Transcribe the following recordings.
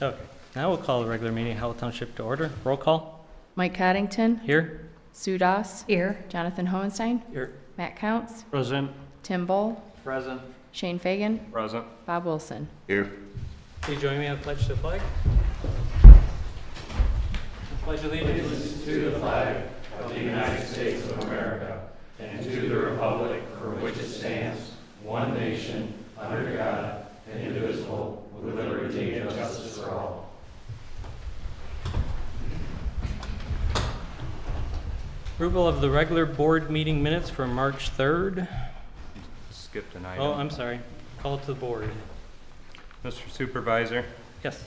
Okay, now we'll call the regular meeting of Howell Township to order. Roll call. Mike Coddington. Here. Sue Doss. Here. Jonathan Hohenstein. Here. Matt Counts. Present. Tim Bull. Present. Shane Fagan. Present. Bob Wilson. Here. Please join me on the pledge to the flag. Pledge allegiance to the flag of the United States of America and to the republic for which it stands, one nation, under God, indivisible, with liberty and justice for all. Approval of the regular board meeting minutes for March 3rd. Skipped an item. Oh, I'm sorry. Call it to the board. Mr. Supervisor, Yes.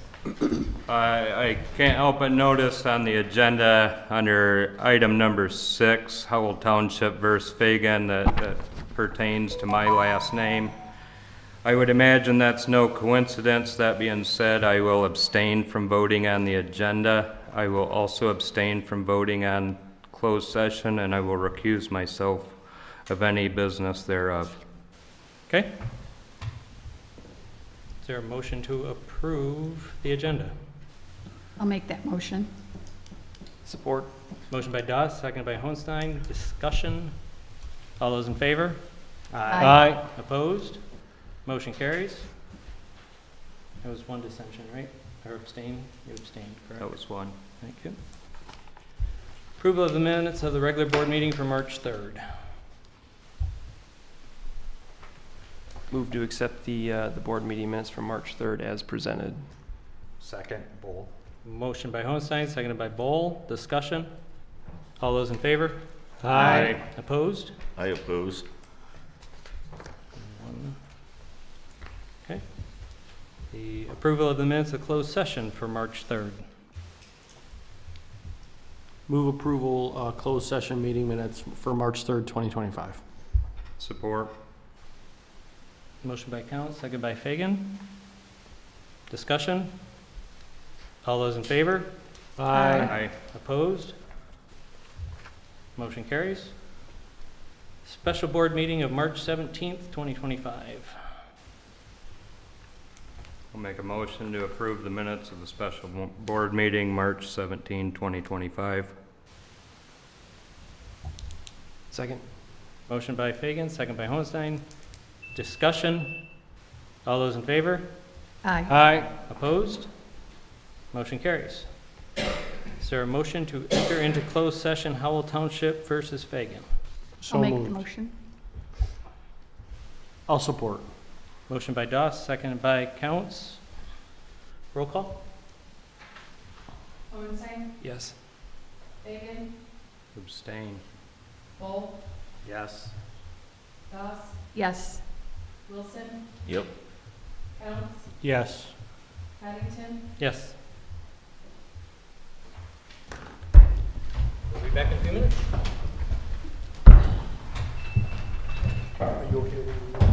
I can't help but notice on the agenda under item number 6, Howell Township versus Fagan, that pertains to my last name. I would imagine that's no coincidence. That being said, I will abstain from voting on the agenda. I will also abstain from voting on closed session, and I will recuse myself of any business thereof. Okay. Is there a motion to approve the agenda? I'll make that motion. Support. Motion by Doss, seconded by Hohenstein. Discussion. All those in favor? Aye. Opposed? Motion carries. There was one dissension, right? Or abstain? You abstained, correct? That was one. Thank you. Approval of the minutes of the regular board meeting for March 3rd. Move to accept the board meeting minutes from March 3rd as presented. Second, Bull. Motion by Hohenstein, seconded by Bowl. Discussion. All those in favor? Aye. Opposed? I oppose. One. Okay. The approval of the minutes of closed session for March 3rd. Move approval, closed session meeting minutes for March 3rd, 2025. Support. Motion by Count, seconded by Fagan. Discussion. All those in favor? Aye. Opposed? Motion carries. Special board meeting of March 17th, 2025. I'll make a motion to approve the minutes of the special board meeting, March 17, 2025. Second. Motion by Fagan, second by Hohenstein. Discussion. All those in favor? Aye. Aye. Opposed? Motion carries. Is there a motion to enter into closed session Howell Township versus Fagan? I'll make the motion. I'll support. Motion by Doss, seconded by Counts. Roll call. Hohenstein. Yes. Fagan. Abstain. Bull. Yes. Doss. Yes. Wilson. Yep. Counts. Yes. Coddington. Yes. We'll be back in a few minutes. Are you okay with this?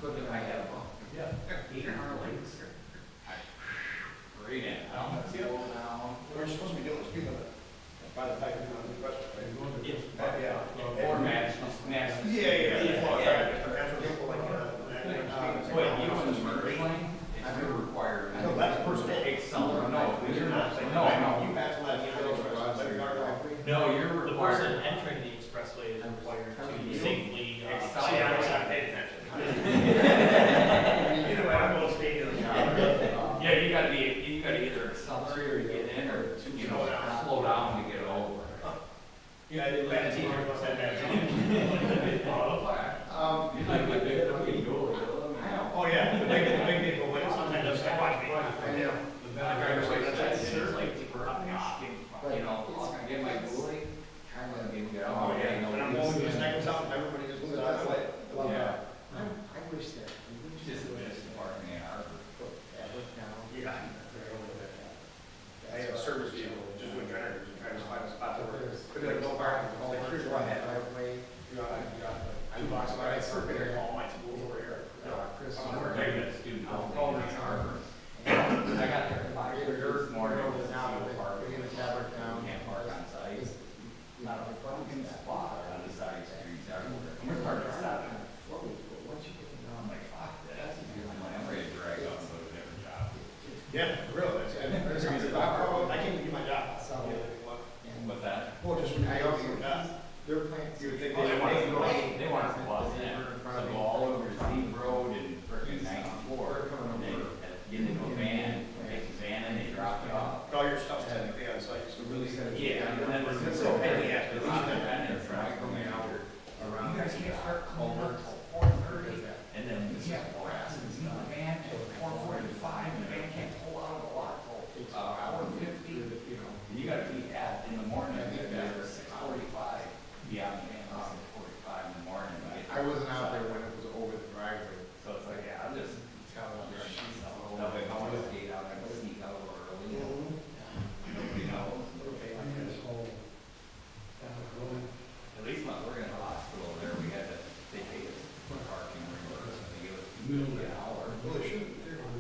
I have, yeah, 800 links. Great, We're supposed to be doing the speed limit by the time you're on the question, right? Yeah. Or match, just match. That's what people like, Wait, you know in the merge lane, it's gonna require. No, that's personal. Accelerate, no, you're not, You pass left, let your car go. no, you're The required. person entering the expressway is required to safely. See, I was not paying attention. Either way, I'm going to speed to the car. Yeah, you gotta either accelerate or get in, or, you know, slow down to get over. Yeah, I did bad team. What's that bad team? You like my big fucking goalie, Oh, yeah, the big vehicle, like, sometimes just like, watch me. you know, I get my goalie, kind of get out. Oh, yeah, when I'm going to snag something, everybody just moves out of the way. Yeah. I wish that. Just parking in our. Yeah. I have a service vehicle, just doing generators, and trying to find a spot to work. Could be like no parking, like, here's what I have. You got 2 blocks of my circuit area, all my tools over here. I'm a regular student, I'm calling it Harvard. I got there at 5:30 this morning. Can't park on site. Not a fucking spot on the side streets everywhere. I'm gonna park at 7. I'm like, fuck this. I'm ready to drag out and go to a different job. Yeah, really, I can't do my job. What's that? Well, just when I go to your job. Their plants. You would think Oh, they want to go. they want us to bus in. So go all over Steve Road and frickin' 94. And they get into a van, take the van and they drop it off. All your stuff's technically on site, so really. Yeah, and then there's It's so pain in the ass, but at least and they're- then try coming out around. You guys can't start over till 4:30, and then you have grass and it's in the van till 4:45, and the van can't pull out of the lot till 4:50. And you gotta be at, in the morning, you gotta be at 6:45, be on the van at 6:45 in the morning. I wasn't out there when it was over the driveway. So it's like, yeah, I'm just telling them, that way, if I want to skate out, I can sneak out a little early. Nobody knows. At least when we're in the hospital there, we had to, they paid us for parking reimbursement, they gave us an hour. Well, they should.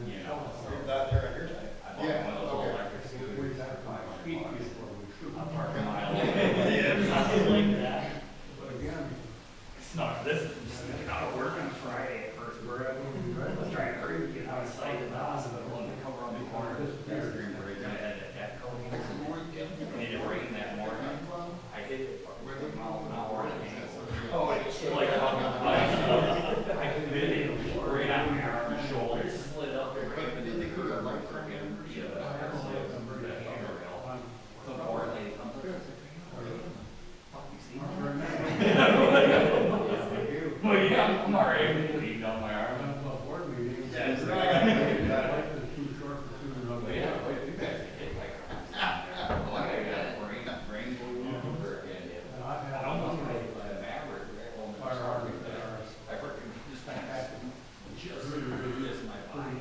You know, so You're not there on your time. I bought one of those okay. electric scooters for $500. I'm parking my own. Something like that. It's not, this is just getting out of work on Friday at first, we're trying to hurry to get out of sight of the hospital and cover on the corner. Pedestrian bridge, I had that cat coating. And it rained that morning. I hit it with a mile an hour. Oh, it's like, I bit it right on my arm and shoulder, slid up there. But then they grew up like freaking, the handrail. So poor lady comes up, fuck, you see me? Well, yeah, I'm already bleeding on my arm. That's right. But yeah, boy, you guys hit like, well, I got brain over again. I almost made a Maverick. I freaking just kind of this in my body.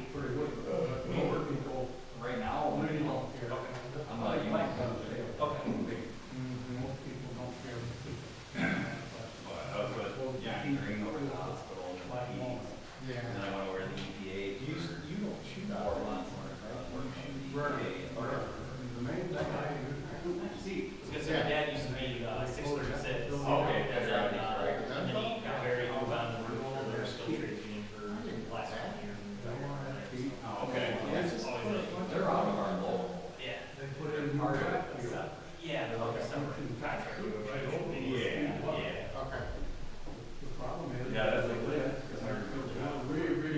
Right now, I'm like, you might come today. Okay. But I was with John Green over at the hospital in the Keys. Yeah. And then I went over to the EPA for 4 months. Working for the EPA. See, because my dad used to be 636. Okay. That's right. And then he got married, moved on to rural, they're still trading for the last 1 year. Oh, okay. They're out of our local. Yeah. They're part of it. Yeah, they're like a separate contractor. Yeah, yeah. Okay. Yeah, that's like, because I remember.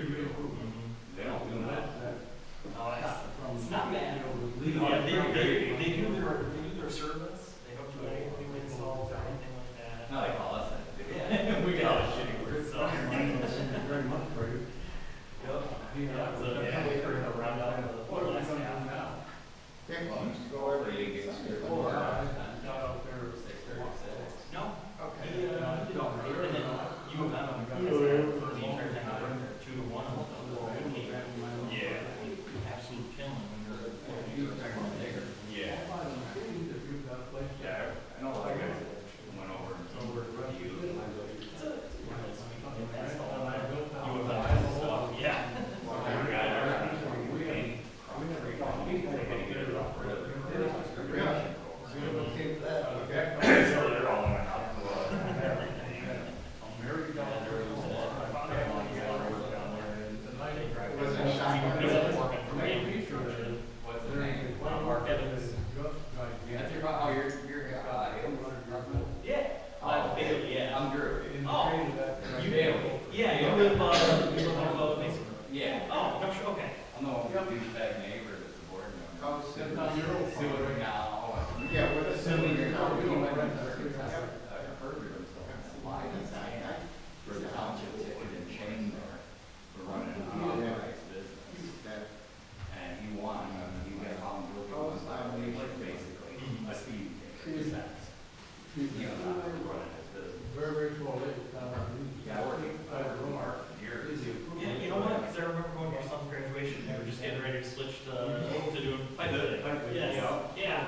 Yes, yeah.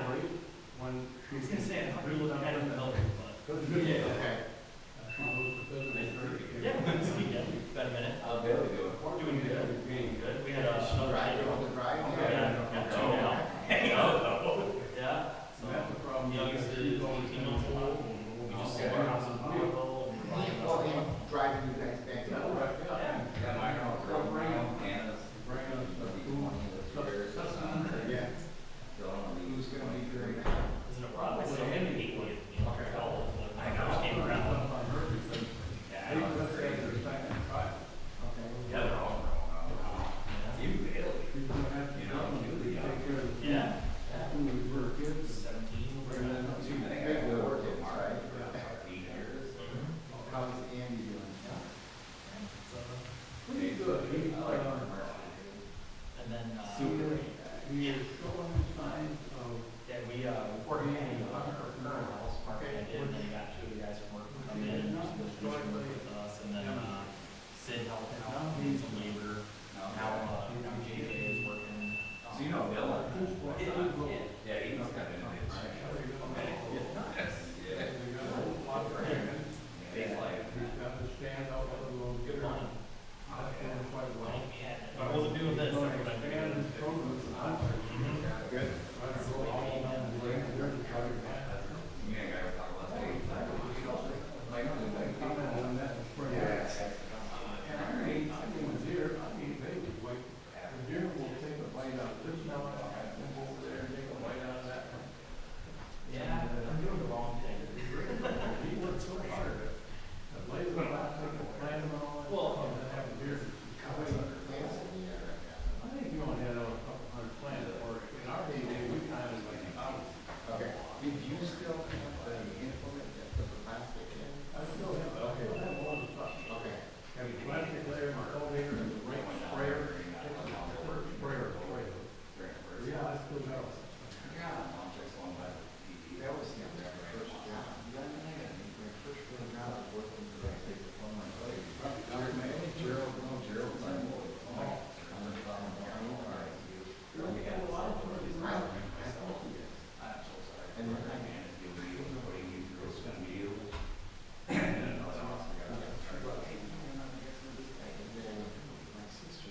When I was gonna say, I thought you looked kind of familiar, but. Yeah. Okay. she goes to business. Yeah, about a minute. I'll be able to do it. Doing good. Doing good. We had a snow Drive, day. you want to drive? Got two now. Yeah. So That's the problem. youngest is 18 months old. We just sold our house in Bonneville. Well, you driving you guys back to work. Yeah, my house, bring us food, stuff. Yeah. Who's gonna be doing that? Isn't it probably so many people, you know, all of the- I know. just came around. Yeah, I don't say there's second try. Okay. Yeah, they're all grown. You really. She's gonna have to, take care of the food. Yeah. When we were kids. 17. Bring them up to you. Big work, it's right. Yeah. 8 years. How's Andy doing? Pretty good. He's, And then, he is showing signs of. yeah, we worked in the house, Mark and I did, and then we got 2 of the guys from work to come in, just to finish work with us, and then, Sid helped out, did some labor. Now, JJ is working. So you know Dylan? Yeah, he's kind of in it. He's like, He's got to stand up a little. Good money. That's going quite well. If I wasn't doing this, I would have And figured his programs are out there. Good. I don't know how long I'm doing it. They're just trying to get it. Comment on that in spring. Yes. And I mean, with deer, they would wait. The deer will take a bite out of this one, and then go over there and take a bite out of that one. Yeah, I'm doing the wrong thing. He worked so hard at the blade of the last thing, to plant them and all that. Well, stuff, and then have a deer. I think you only had a couple hundred plants, or in our day, we kind of like thousands. Okay. Did you still have the implement that put the plastic in? I still have, all the stuff. Okay. Have a plastic layer, my cultivator, and the rake sprayer, sprayer. Yeah, I still got it. That was the first job. My first real job was working for Gerald, Gerald's on. And then my sister.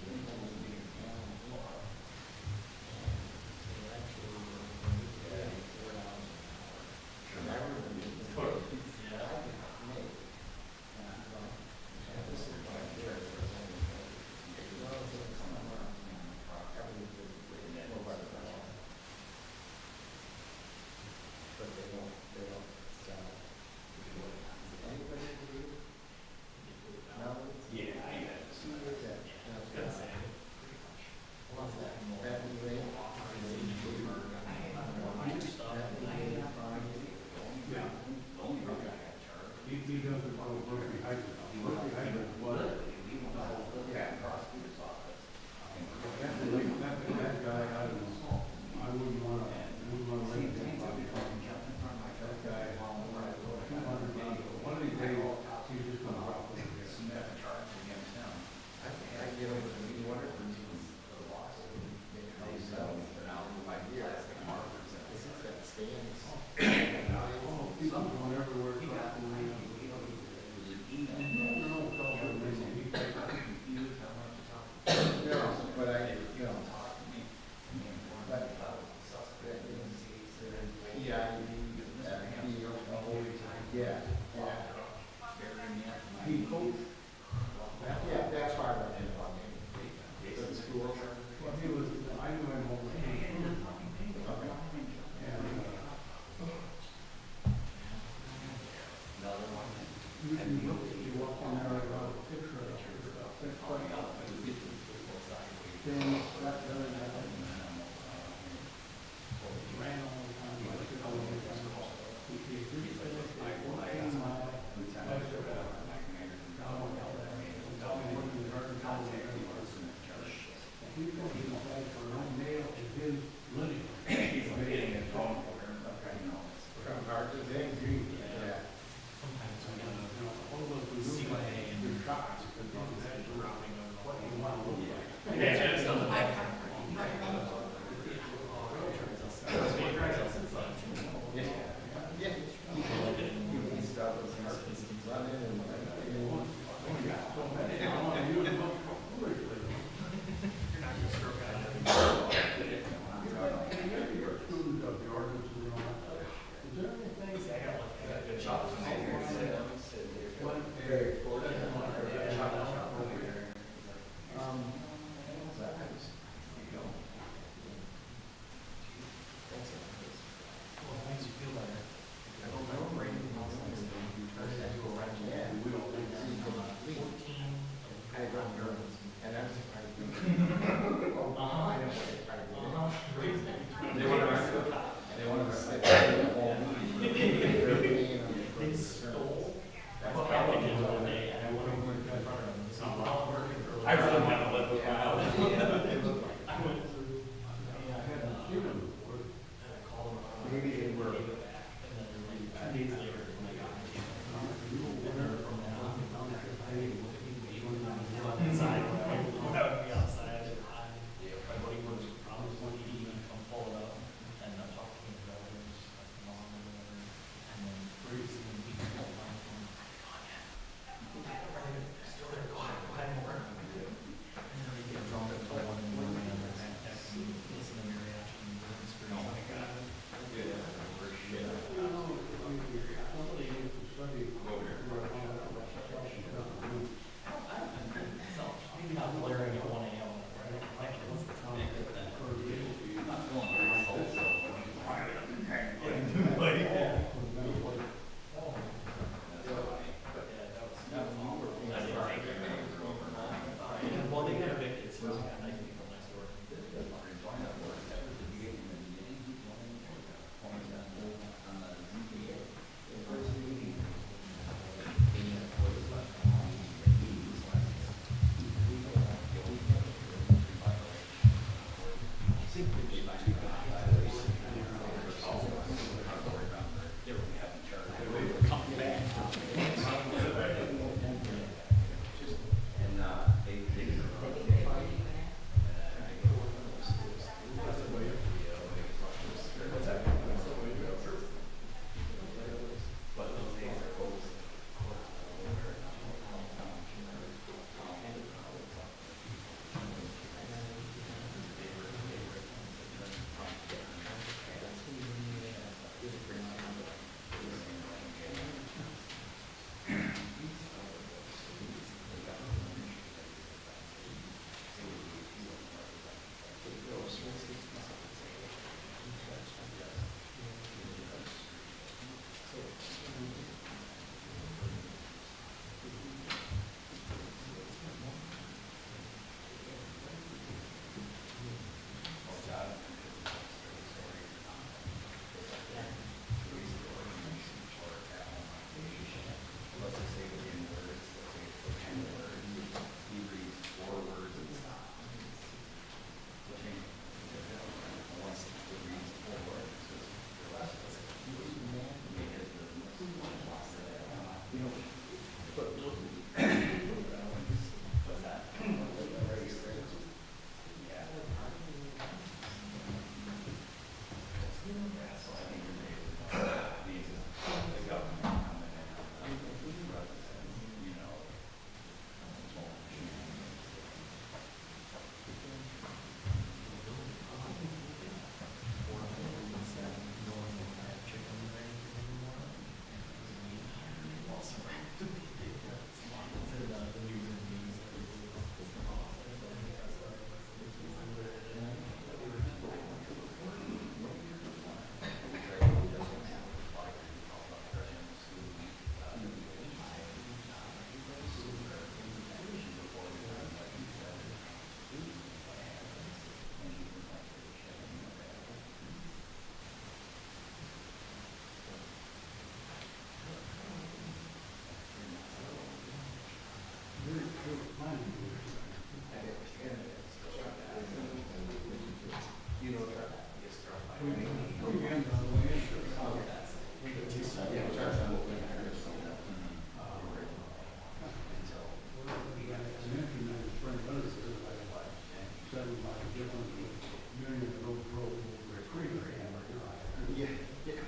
He doesn't go Berkeley Heights. Berkeley Heights was. That guy, I don't know. I wouldn't want to let him think about it. That guy, 200, one of these days, he's just gonna drop it. I get over the new water. This is that stands. Oh, people going everywhere. No, but I, but yeah. He coached. Yeah, that's why I went in. The school. Well, he was, I knew him over here. And you walk in there, I got a picture of it. Then that done, ran all the time. I said, "Oh, we're gonna-" He just finished a 14-mile bicycle ride. Down in the garden, down in the garden. And he told me he's like for no nail in his lineage. He's getting it wrong. From hard to dig. Yeah. All those who do that, you're shocked because it's actually what you want to look like. Yeah, it's And that's. They want to rest it. They want to rest it. They stole packages all day, and I went over in front of them. So I'm not working for. I really want to let them out. I went through. And I called them. Maybe they were. And then like 2 days later, when I got my and then from that on, they found that inside, when I would be outside, my buddy was promised one he even come pull it up, and I talked to him about it, and just like mom or whatever, and then pretty soon he called my phone, still there, go ahead, more. And then we get drunk until 1 in the morning, and then texting, listening to your reaction, oh my god. Maybe not blaring at 1 a.m. I don't like it. What's the time? Well, they got evicted, so they got nice people next door.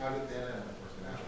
How did that end up working out?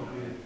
Okay.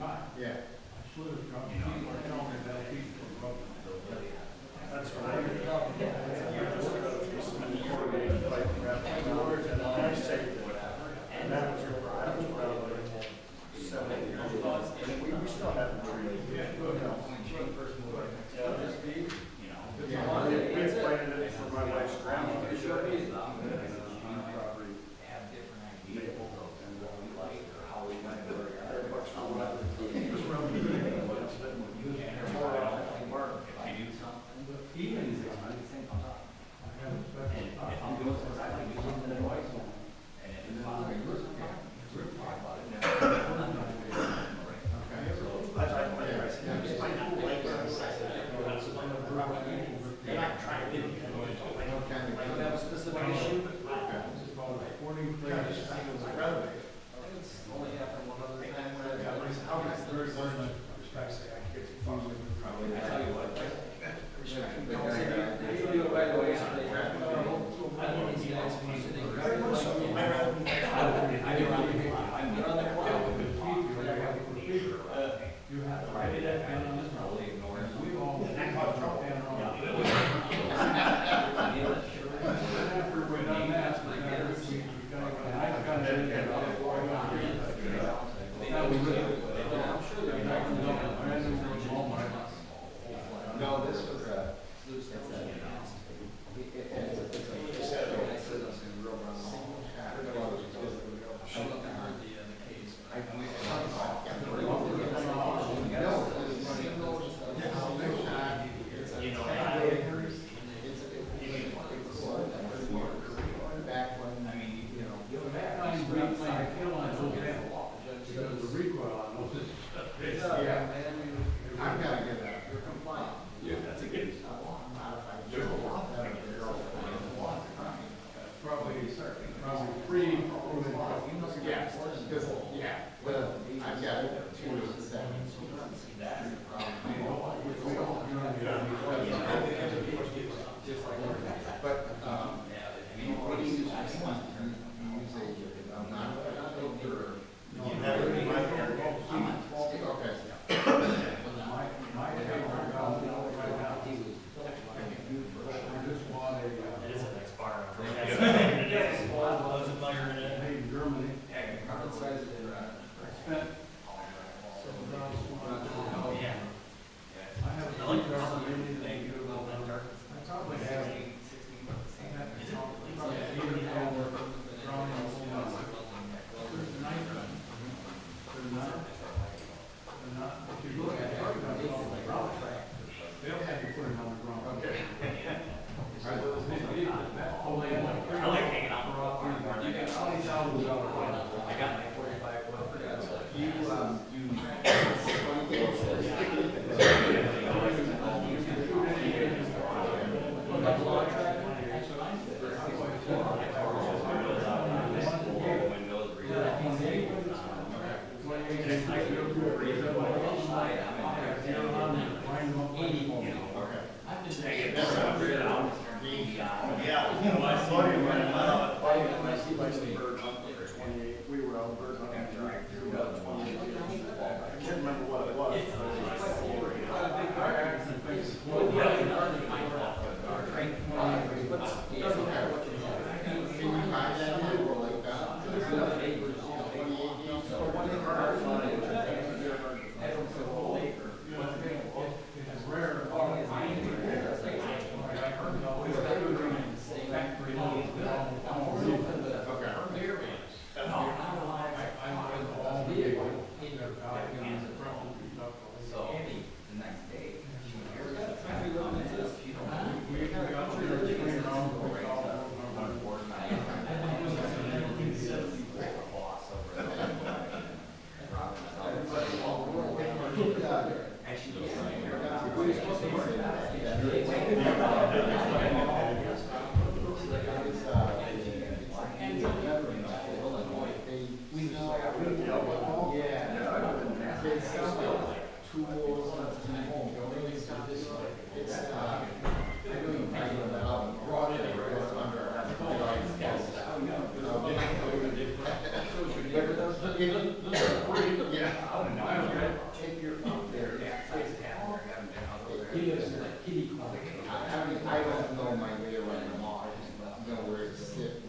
there's a recoil on those. Yeah, I've got to get that. You're compliant. Yeah, that's a good. Probably free. Yeah, because, yeah, I've got 287. But, what do you use? You use a non-filter or? Okay. It is an expired. Made in Germany. Spent. Yeah. I have a I like $3,000 the maybe thing, that you know, that dark. I probably have. Probably 80 over drawings, you know. There's 9. They're not, if you look at it, they're on the ground. They'll have you put it on the ground. Okay. I like hanging out. You got $20,000. I got my 45 foot. We were out bird hunting. I can't remember what it was. I don't know my way around them all. I just know where to sit.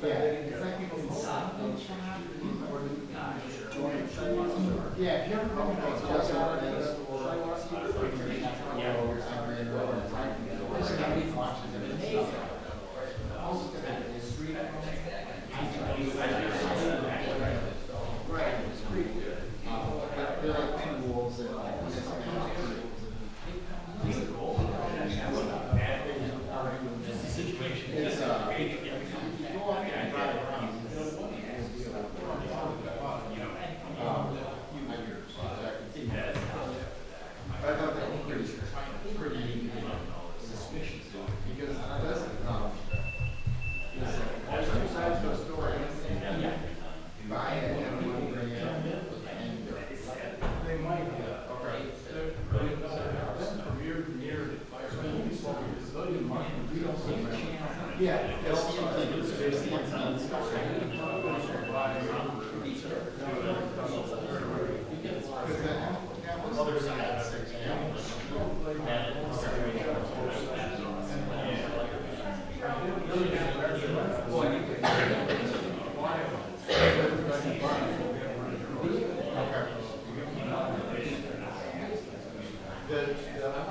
it's like it's inside. Yeah, if you ever come to just they're like two wolves and like Just the situation. it's if you go up and drive around, I thought that was pretty suspicious because it doesn't there's two sides to a story. Buy it and people bring it up and they might okay. Yeah, it's other side 6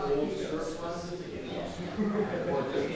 The old surplus or just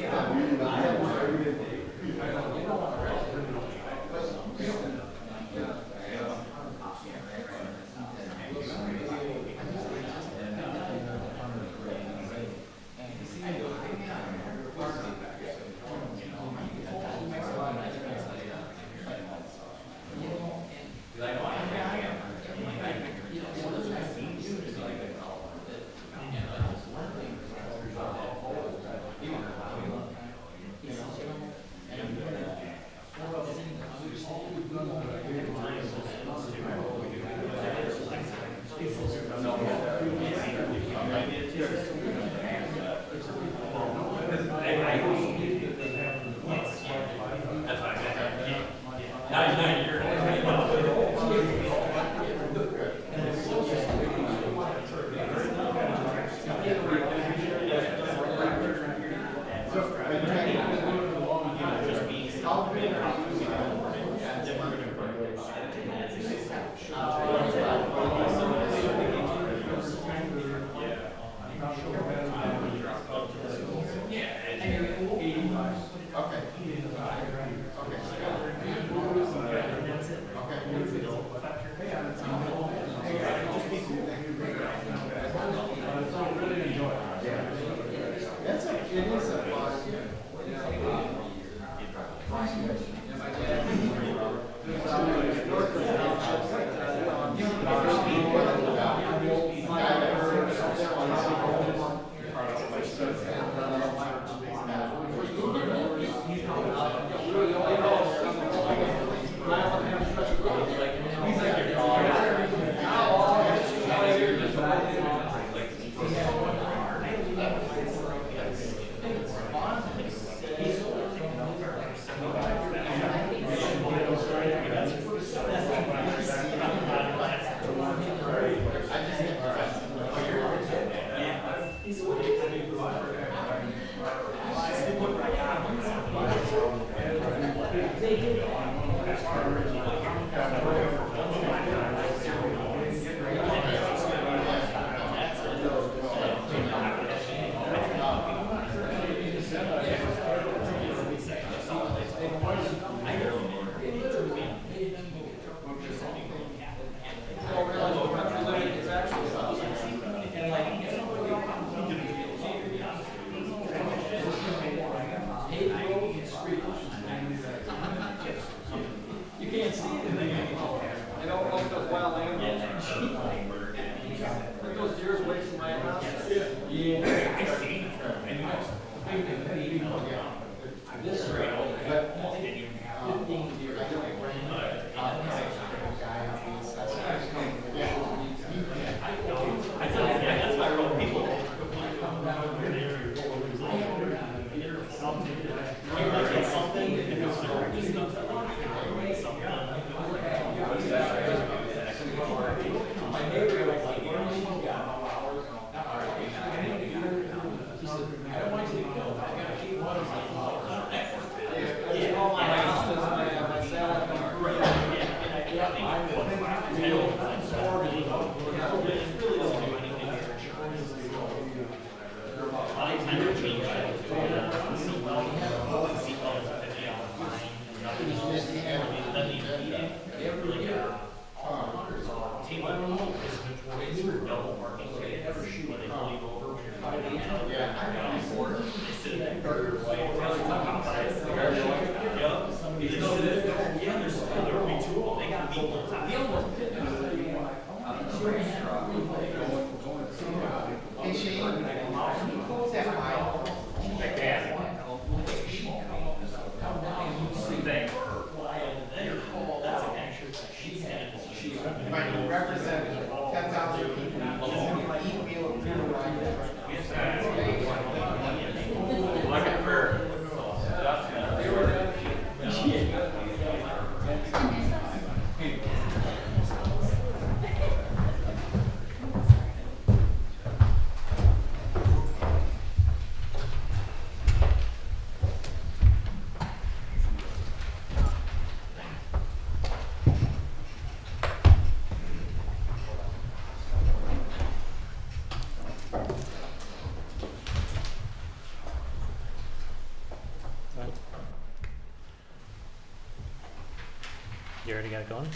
You already got it going?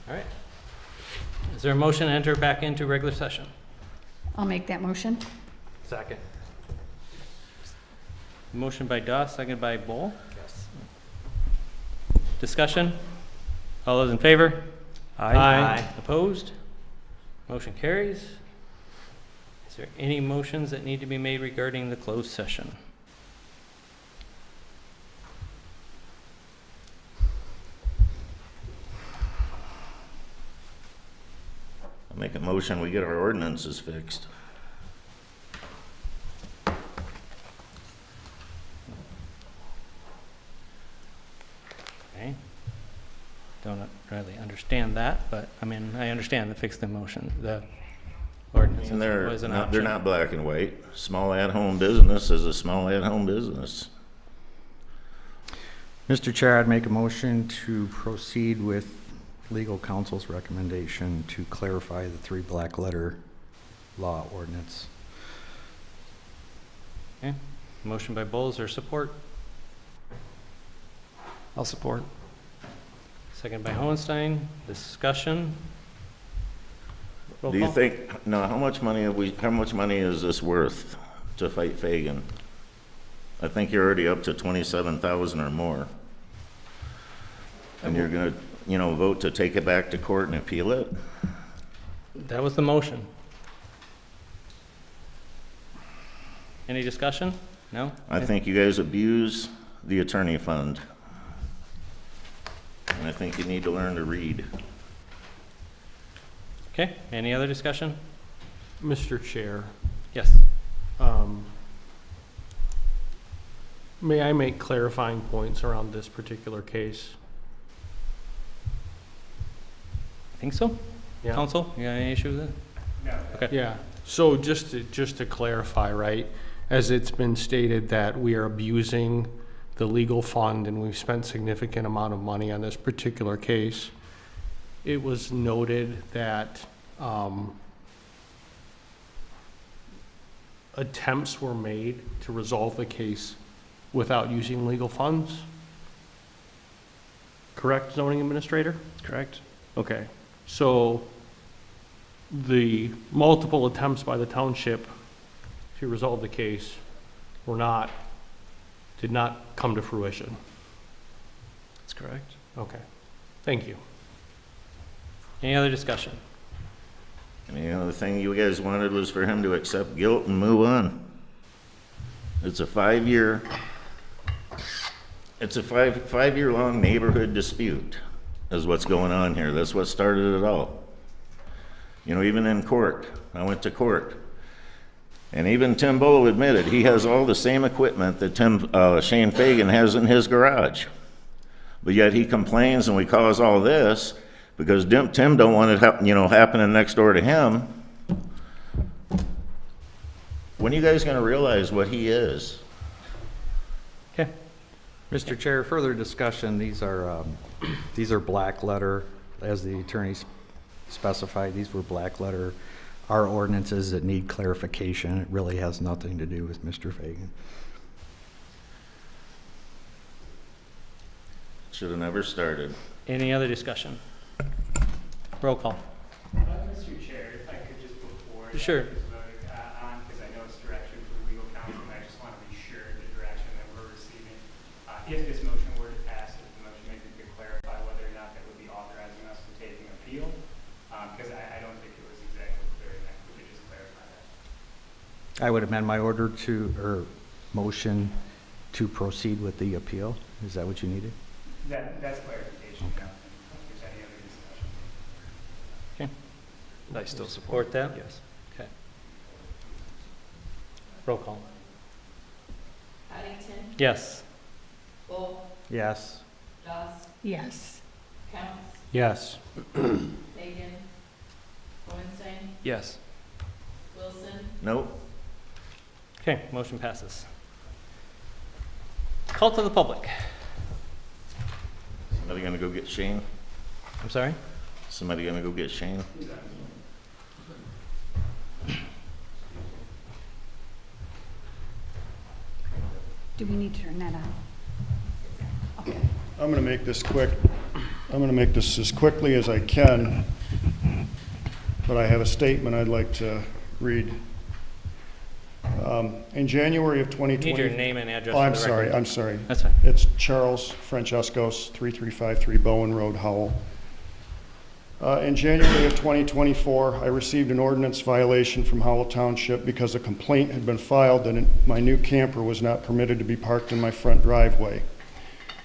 All right. Is there a motion to enter back into regular session? I'll make that motion. Second. Motion by Doss, second by Bull. Yes. Discussion? All those in favor? Aye. Opposed? Motion carries. Is there any motions that need to be made regarding the closed session? I'll make a motion, we get our ordinances fixed. Okay. Don't really understand that, but I mean, I understand the fixed motion, the ordinance And was an option. they're not black and white. Small at-home business is a small at-home business. Mr. Chair, I'd make a motion to proceed with legal counsel's recommendation to clarify the 3 black letter law ordinance. Okay. Motion by Bowles or support? I'll support. Second by Hohenstein. Discussion? Roll Do you call. think, now, how much money is this worth to fight Fagan? I think you're already up to 27,000 or more. And you're gonna, vote to take it back to court and appeal it? That was the motion. Any discussion? No? I think you guys abuse the attorney fund. And I think you need to learn to read. Okay, any other discussion? Mr. Chair, Yes. may I make clarifying points around this particular case? I think so. Yeah. Counsel, you got any issue with it? No. Okay. Yeah, so just to clarify, right, as it's been stated that we are abusing the legal fund and we've spent significant amount of money on this particular case, it was noted that attempts were made to resolve the case without using legal funds. Correct, zoning administrator? Correct. Okay, so the multiple attempts by the township to resolve the case did not come to fruition. That's correct. Okay, thank you. Any other discussion? And the other thing you guys wanted was for him to accept guilt and move on. It's a 5-year long neighborhood dispute is what's going on here. That's what started it all. Even in court, I went to court. And even Tim Bowe admitted he has all the same equipment that Shane Fagan has in his garage. But yet he complains and we cause all this because Tim don't want it happening next door to him. When are you guys gonna realize what he is? Okay. Mr. Chair, further discussion, these are black letter, as the attorneys specified, these were black letter. Our ordinances that need clarification. It really has nothing to do with Mr. Fagan. Should have never started. Any other discussion? Roll call. Mr. Chair, if I could just put forward. Sure. On, because I know it's direction for legal counsel, and I just want to be sure the direction that we're receiving. If this motion were to pass, if the motion maybe could clarify whether or not that would be authorizing us to take an appeal, because I don't think it was exactly clear, and I could just clarify that. I would amend my order motion to proceed with the appeal. Is that what you needed? That's clarification. Okay. If there's any other discussion. Okay. I still support. Support that? Yes. Okay. Roll call. Paddington, Yes. Bull, Yes. Doss, Yes. Counts, Yes. Hagan, Hohenstein, Yes. Wilson, Nope. Okay, motion passes. Call to the public. Somebody gonna go get Shane? I'm sorry? Somebody gonna go get Shane? Do we need to turn that on? Okay. I'm going to make this quick. I'm going to make this as quickly as I can, but I have a statement I'd like to read. In January of 2020... Need your name and address Oh, I'm for the sorry, record. I'm sorry. That's fine. It's Charles Francescos, 3353 Bowen Road, Howell. In January of 2024, I received an ordinance violation from Howell Township because a complaint had been filed that my new camper was not permitted to be parked in my front driveway.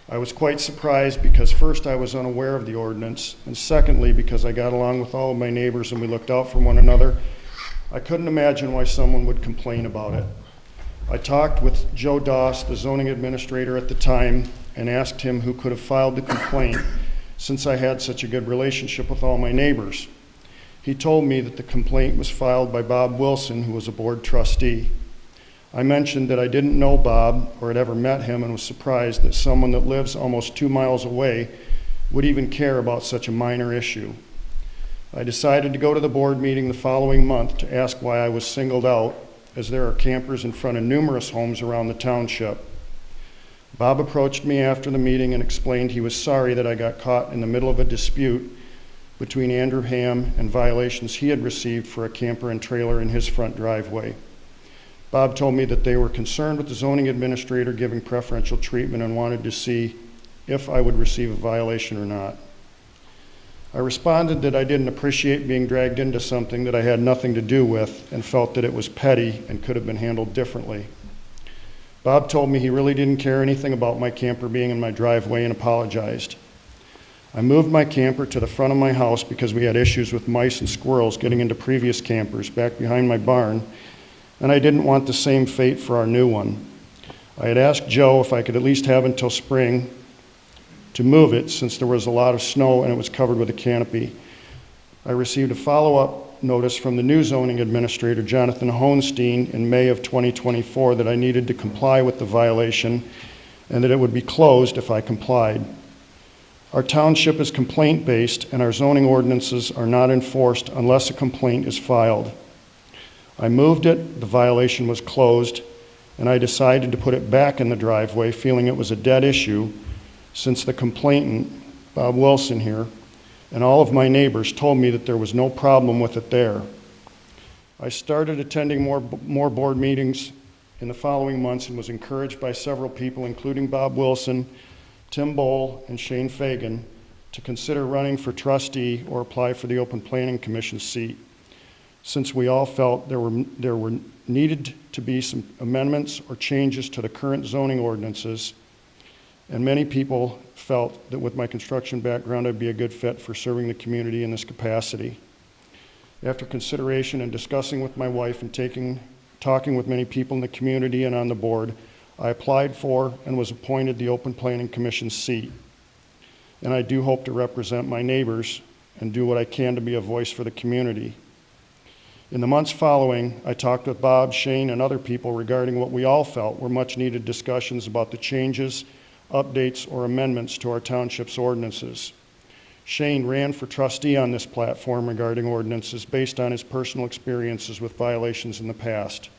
I was quite surprised because first I was unaware of the ordinance, and secondly because I got along with all of my neighbors and we looked out for one another. I couldn't imagine why someone would complain about it. I talked with Joe Doss, the zoning administrator at the time, and asked him who could have filed the complaint since I had such a good relationship with all my neighbors. He told me that the complaint was filed by Bob Wilson, who was a board trustee. I mentioned that I didn't know Bob or had ever met him and was surprised that someone that lives almost 2 miles away would even care about such a minor issue. I decided to go to the board meeting the following month to ask why I was singled out, as there are campers in front of numerous homes around the township. Bob approached me after the meeting and explained he was sorry that I got caught in the middle of a dispute between Andrew Ham and violations he had received for a camper and trailer in his front driveway. Bob told me that they were concerned with the zoning administrator giving preferential treatment and wanted to see if I would receive a violation or not. I responded that I didn't appreciate being dragged into something that I had nothing to do with and felt that it was petty and could have been handled differently. Bob told me he really didn't care anything about my camper being in my driveway and apologized. I moved my camper to the front of my house because we had issues with mice and squirrels getting into previous campers back behind my barn, and I didn't want the same fate for our new one. I had asked Joe if I could at least have until spring to move it since there was a lot of snow and it was covered with a canopy. I received a follow-up notice from the new zoning administrator, Jonathan Hohenstein, in May of 2024 that I needed to comply with the violation and that it would be closed if I complied. Our township is complaint-based and our zoning ordinances are not enforced unless a complaint is filed. I moved it, the violation was closed, and I decided to put it back in the driveway, feeling it was a dead issue since the complainant, Bob Wilson here, and all of my neighbors told me that there was no problem with it there. I started attending more board meetings in the following months and was encouraged by several people, including Bob Wilson, Tim Bowl, and Shane Fagan, to consider running for trustee or apply for the Open Planning Commission seat, since we all felt there were needed to be some amendments or changes to the current zoning ordinances, and many people felt that with my construction background, I'd be a good fit for serving the community in this capacity. After consideration and discussing with my wife and talking with many people in the community and on the board, I applied for and was appointed the Open Planning Commission seat. And I do hope to represent my neighbors and do what I can to be a voice for the community. In the months following, I talked with Bob, Shane, and other people regarding what we all felt were much needed discussions about the changes, updates, or amendments to our township's ordinances. Shane ran for trustee on this platform regarding ordinances based on his personal experiences with violations in the past.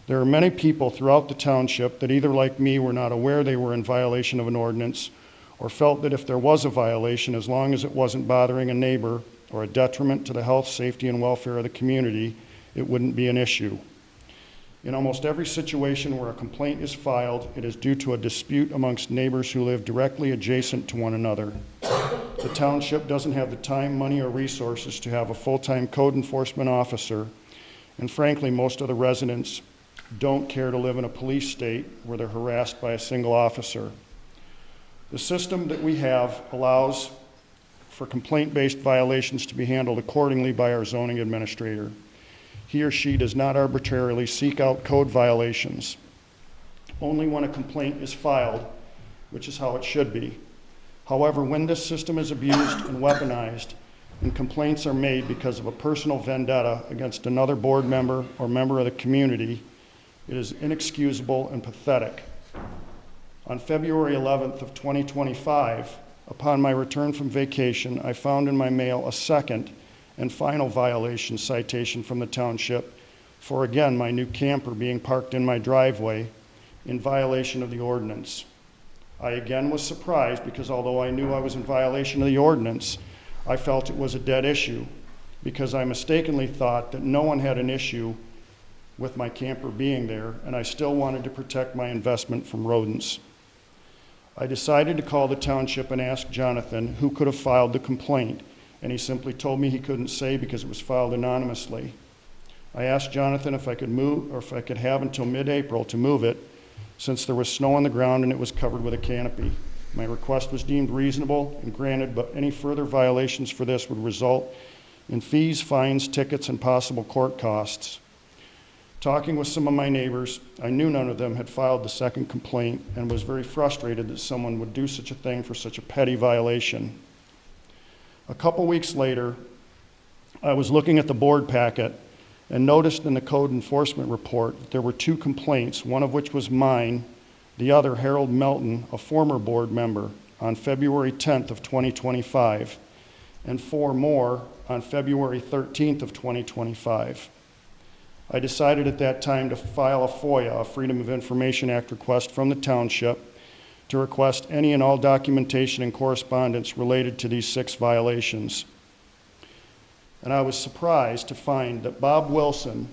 There are many people throughout the township that either, like me, were not aware they were in violation of an ordinance or felt that if there was a violation, as long as it wasn't bothering a neighbor or a detriment to the health, safety, and welfare of the community, it wouldn't be an issue. In almost every situation where a complaint is filed, it is due to a dispute amongst neighbors who live directly adjacent to one another. The township doesn't have the time, money, or resources to have a full-time code enforcement officer, and frankly, most of the residents don't care to live in a police state where they're harassed by a single officer. The system that we have allows for complaint-based violations to be handled accordingly by our zoning administrator. He or she does not arbitrarily seek out code violations. Only when a complaint is filed, which is how it should be. However, when this system is abused and weaponized, and complaints are made because of a personal vendetta against another board member or member of the community, it is inexcusable and pathetic. On February 11th of 2025, upon my return from vacation, I found in my mail a second and final violation citation from the township for, again, my new camper being parked in my driveway in violation of the ordinance. I again was surprised because although I knew I was in violation of the ordinance, I felt it was a dead issue because I mistakenly thought that no one had an issue with my camper being there, and I still wanted to protect my investment from rodents. I decided to call the township and ask Jonathan who could have filed the complaint, and he simply told me he couldn't say because it was filed anonymously. I asked Jonathan if I could move, or if I could have until mid-April to move it, since there was snow on the ground and it was covered with a canopy. My request was deemed reasonable and granted, but any further violations for this would result in fees, fines, tickets, and possible court costs. Talking with some of my neighbors, I knew none of them had filed the second complaint and was very frustrated that someone would do such a thing for such a petty violation. A couple weeks later, I was looking at the board packet and noticed in the code enforcement report that there were 2 complaints, one of which was mine, the other Harold Melton, a former board member, on February 10th of 2025, and 4 more on February 13th of 2025. I decided at that time to file a FOIA, a Freedom of Information Act request from the township to request any and all documentation and correspondence related to these 6 violations. And I was surprised to find that Bob Wilson,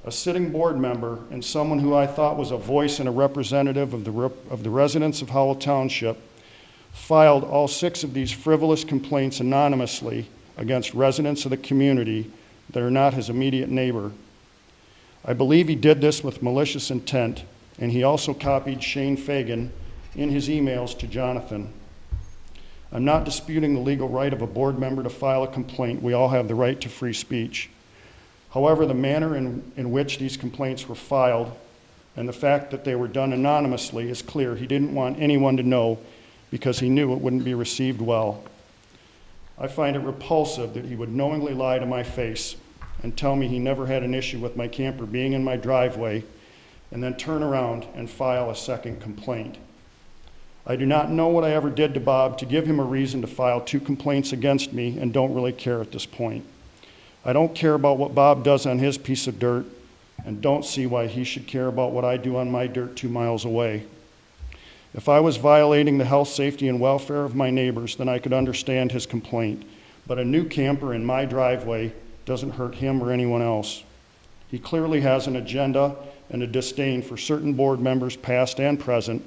a sitting board member and someone who I thought was a voice and a representative of the residents of Howell Township, filed all 6 of these frivolous complaints anonymously against residents of the community that are not his immediate neighbor. I believe he did this with malicious intent, and he also copied Shane Fagan in his emails to Jonathan. I'm not disputing the legal right of a board member to file a complaint. We all have the right to free speech. However, the manner in which these complaints were filed and the fact that they were done anonymously is clear. He didn't want anyone to know because he knew it wouldn't be received well. I find it repulsive that he would knowingly lie to my face and tell me he never had an issue with my camper being in my driveway and then turn around and file a second complaint. I do not know what I ever did to Bob to give him a reason to file 2 complaints against me and don't really care at this point. I don't care about what Bob does on his piece of dirt and don't see why he should care about what I do on my dirt 2 miles away. If I was violating the health, safety, and welfare of my neighbors, then I could understand his complaint. But a new camper in my driveway doesn't hurt him or anyone else. He clearly has an agenda and a disdain for certain board members, past and present,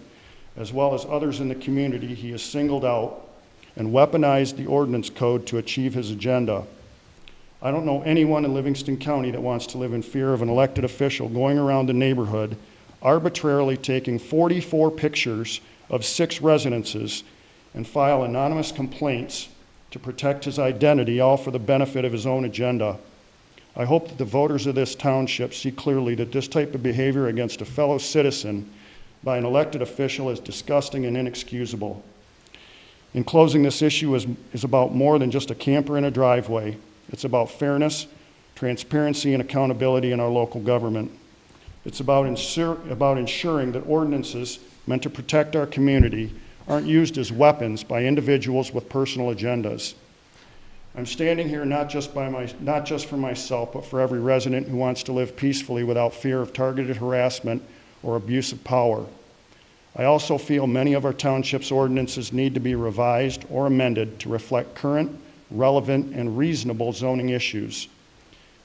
as well as others in the community he has singled out and weaponized the ordinance code to achieve his agenda. I don't know anyone in Livingston County that wants to live in fear of an elected official going around the neighborhood arbitrarily taking 44 pictures of 6 residences and file anonymous complaints to protect his identity, all for the benefit of his own agenda. I hope that the voters of this township see clearly that this type of behavior against a fellow citizen by an elected official is disgusting and inexcusable. In closing, this issue is about more than just a camper in a driveway. It's about fairness, transparency, and accountability in our local government. It's about ensuring that ordinances meant to protect our community aren't used as weapons by individuals with personal agendas. I'm standing here not just for myself, but for every resident who wants to live peacefully without fear of targeted harassment or abuse of power. I also feel many of our township's ordinances need to be revised or amended to reflect current, relevant, and reasonable zoning issues.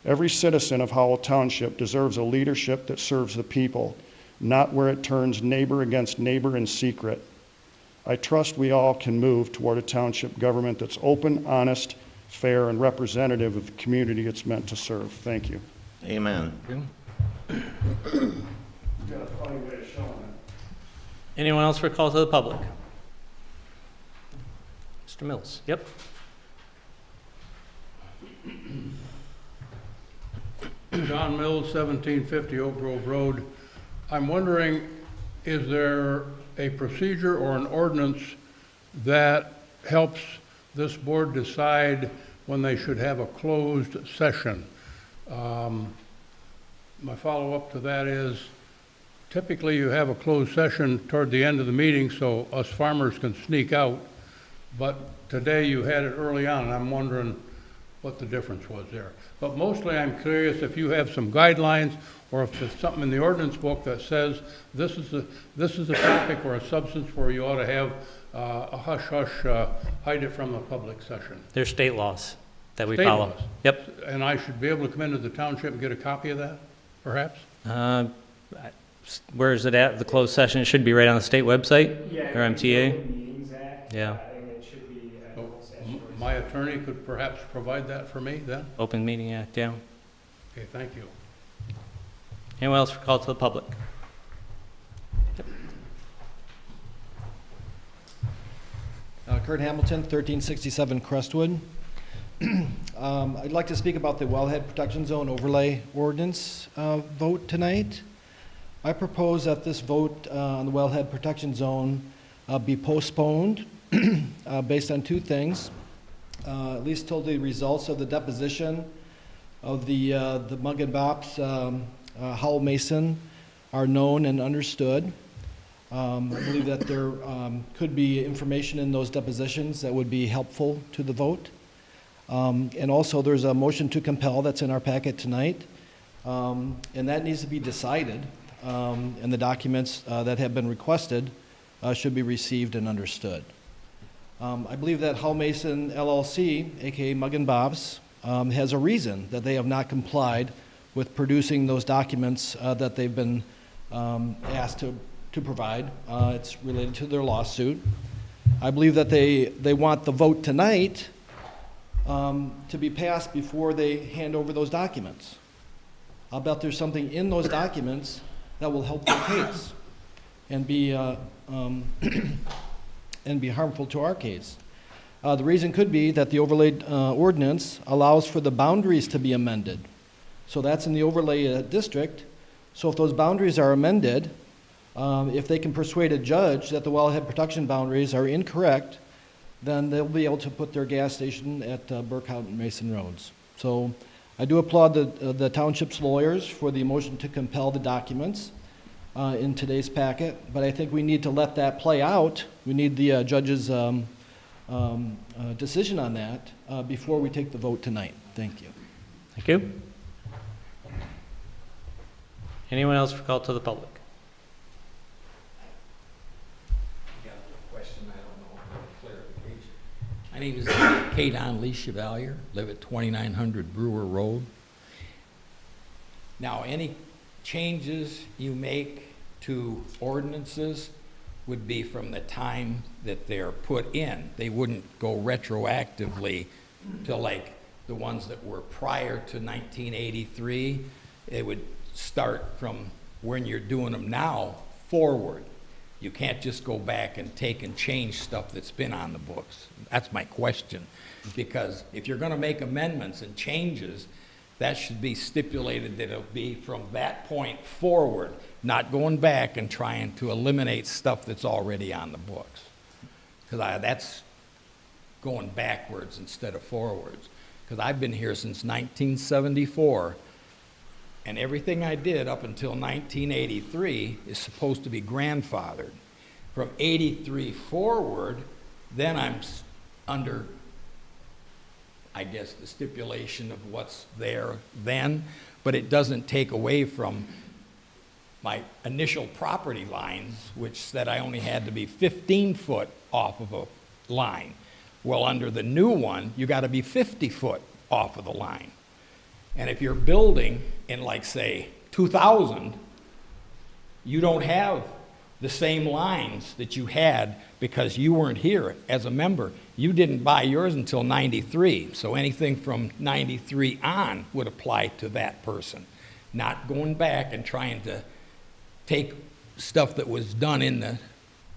Every citizen of Howell Township deserves a leadership that serves the people, not where it turns neighbor against neighbor in secret. I trust we all can move toward a township government that's open, honest, fair, and representative of the community it's meant to serve. Thank you. Amen. You've got a funny way of showing it. Anyone else for call to the public? Mr. Mills, yep. John Mills, 1750 Oak Grove Road. I'm wondering, is there a procedure or an ordinance that helps this board decide when they should have a closed session? My follow-up to that is, typically you have a closed session toward the end of the meeting so us farmers can sneak out, but today you had it early on, and I'm wondering what the difference was there. But mostly I'm curious if you have some guidelines or if there's something in the ordinance book that says this is a topic or a substance where you ought to have a hush-hush, hide it from a public session. There's state laws that we State follow. laws. Yep. And I should be able to come into the township and get a copy of that, perhaps? Where is it at, the closed session? It should be right on the state website, or MTA? Meetings Act. Yeah. And it should be a So, closed session. my attorney could perhaps provide that for me then? Open Meeting Act, yeah. Okay, thank you. Anyone else for call to the public? Kurt Hamilton, 1367 Crestwood. I'd like to speak about the Wellhead Protection Zone Overlay Ordinance vote tonight. I propose that this vote on the Wellhead Protection Zone be postponed based on two things. At least till the results of the deposition of the Mug and Bops Howell Mason are known and understood. I believe that there could be information in those depositions that would be helpful to the vote. And also, there's a motion to compel that's in our packet tonight, and that needs to be decided, and the documents that have been requested should be received and understood. I believe that Howell Mason LLC, aka Mug and Bob's, has a reason that they have not complied with producing those documents that they've been asked to provide. It's related to their lawsuit. I believe that they want the vote tonight to be passed before they hand over those documents. I'll bet there's something in those documents that will help their case and be harmful to our case. The reason could be that the overlaid ordinance allows for the boundaries to be amended. So that's in the overlay district. So if those boundaries are amended, if they can persuade a judge that the wellhead protection boundaries are incorrect, then they'll be able to put their gas station at Burkhout and Mason Roads. So I do applaud the township's lawyers for the motion to compel the documents in today's packet, but I think we need to let that play out. We need the judge's decision on that before we take the vote tonight. Thank you. Thank you. Anyone else for call to the public? My name is Kate Lee Chevalier, live at 2900 Brewer Road. Now, any changes you make to ordinances would be from the time that they're put in. They wouldn't go retroactively to like the ones that were prior to 1983. It would start from when you're doing them now forward. You can't just go back and take and change stuff that's been on the books. That's my question. Because if you're gonna make amendments and changes, that should be stipulated that it'll be from that point forward, not going back and trying to eliminate stuff that's already on the books. Because that's going backwards instead of forwards. Because I've been here since 1974, and everything I did up until 1983 is supposed to be grandfathered. From 83 forward, then I'm under, I guess, the stipulation of what's there then, but it doesn't take away from my initial property lines, which said I only had to be 15 foot off of a line. Well, under the new one, you gotta be 50 foot off of the line. And if you're building in, like, say, 2000, you don't have the same lines that you had because you weren't here as a member. You didn't buy yours until 93, so anything from 93 on would apply to that person. Not going back and trying to take stuff that was done in the,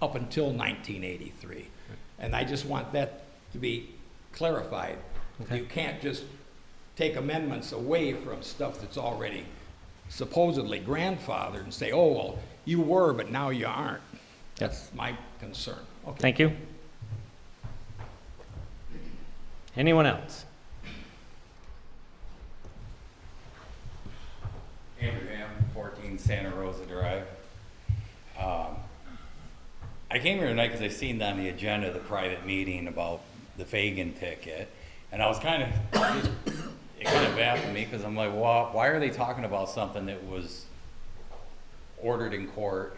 up until 1983. And I just want that to be clarified. Okay. You can't just take amendments away from stuff that's already supposedly grandfathered and say, oh, well, you were, but now you aren't. That's my concern. Okay. Thank you. Anyone else? Andrew Ham, 14 Santa Rosa Drive. I came here tonight because I seen on the agenda the private meeting about the Fagan ticket, And I was kind of, it kind of baffled me, because I'm like, well, why are they talking about something that was ordered in court?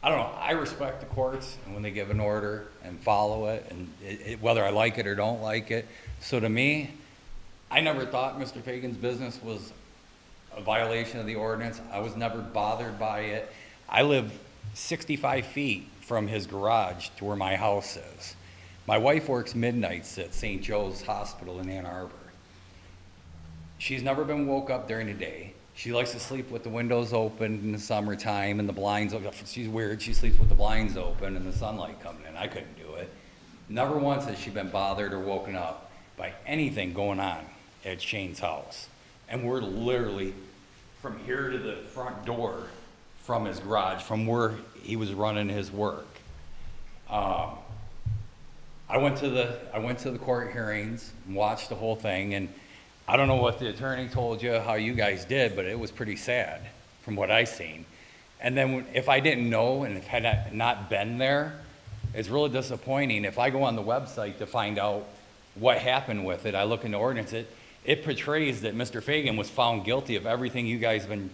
I don't know, I respect the courts and when they give an order and follow it, and whether I like it or don't like it. So to me, I never thought Mr. Fagan's business was a violation of the ordinance. I was never bothered by it. I live 65 feet from his garage to where my house is. My wife works midnights at St. Joe's Hospital in Ann Arbor. She's never been woke up during the day. She likes to sleep with the windows open in the summertime and the blinds open. She's weird. She sleeps with the blinds open and the sunlight coming in. I couldn't do it. Never once has she been bothered or woken up by anything going on at Shane's house. And we're literally from here to the front door from his garage, from where he was running his work. I went to the court hearings and watched the whole thing, and I don't know what the attorney told you, how you guys did, but it was pretty sad from what I seen. And then if I didn't know and if had I not been there, it's really disappointing. If I go on the website to find out what happened with it, I look in the ordinance, it portrays that Mr. Fagan was found guilty of everything you guys have been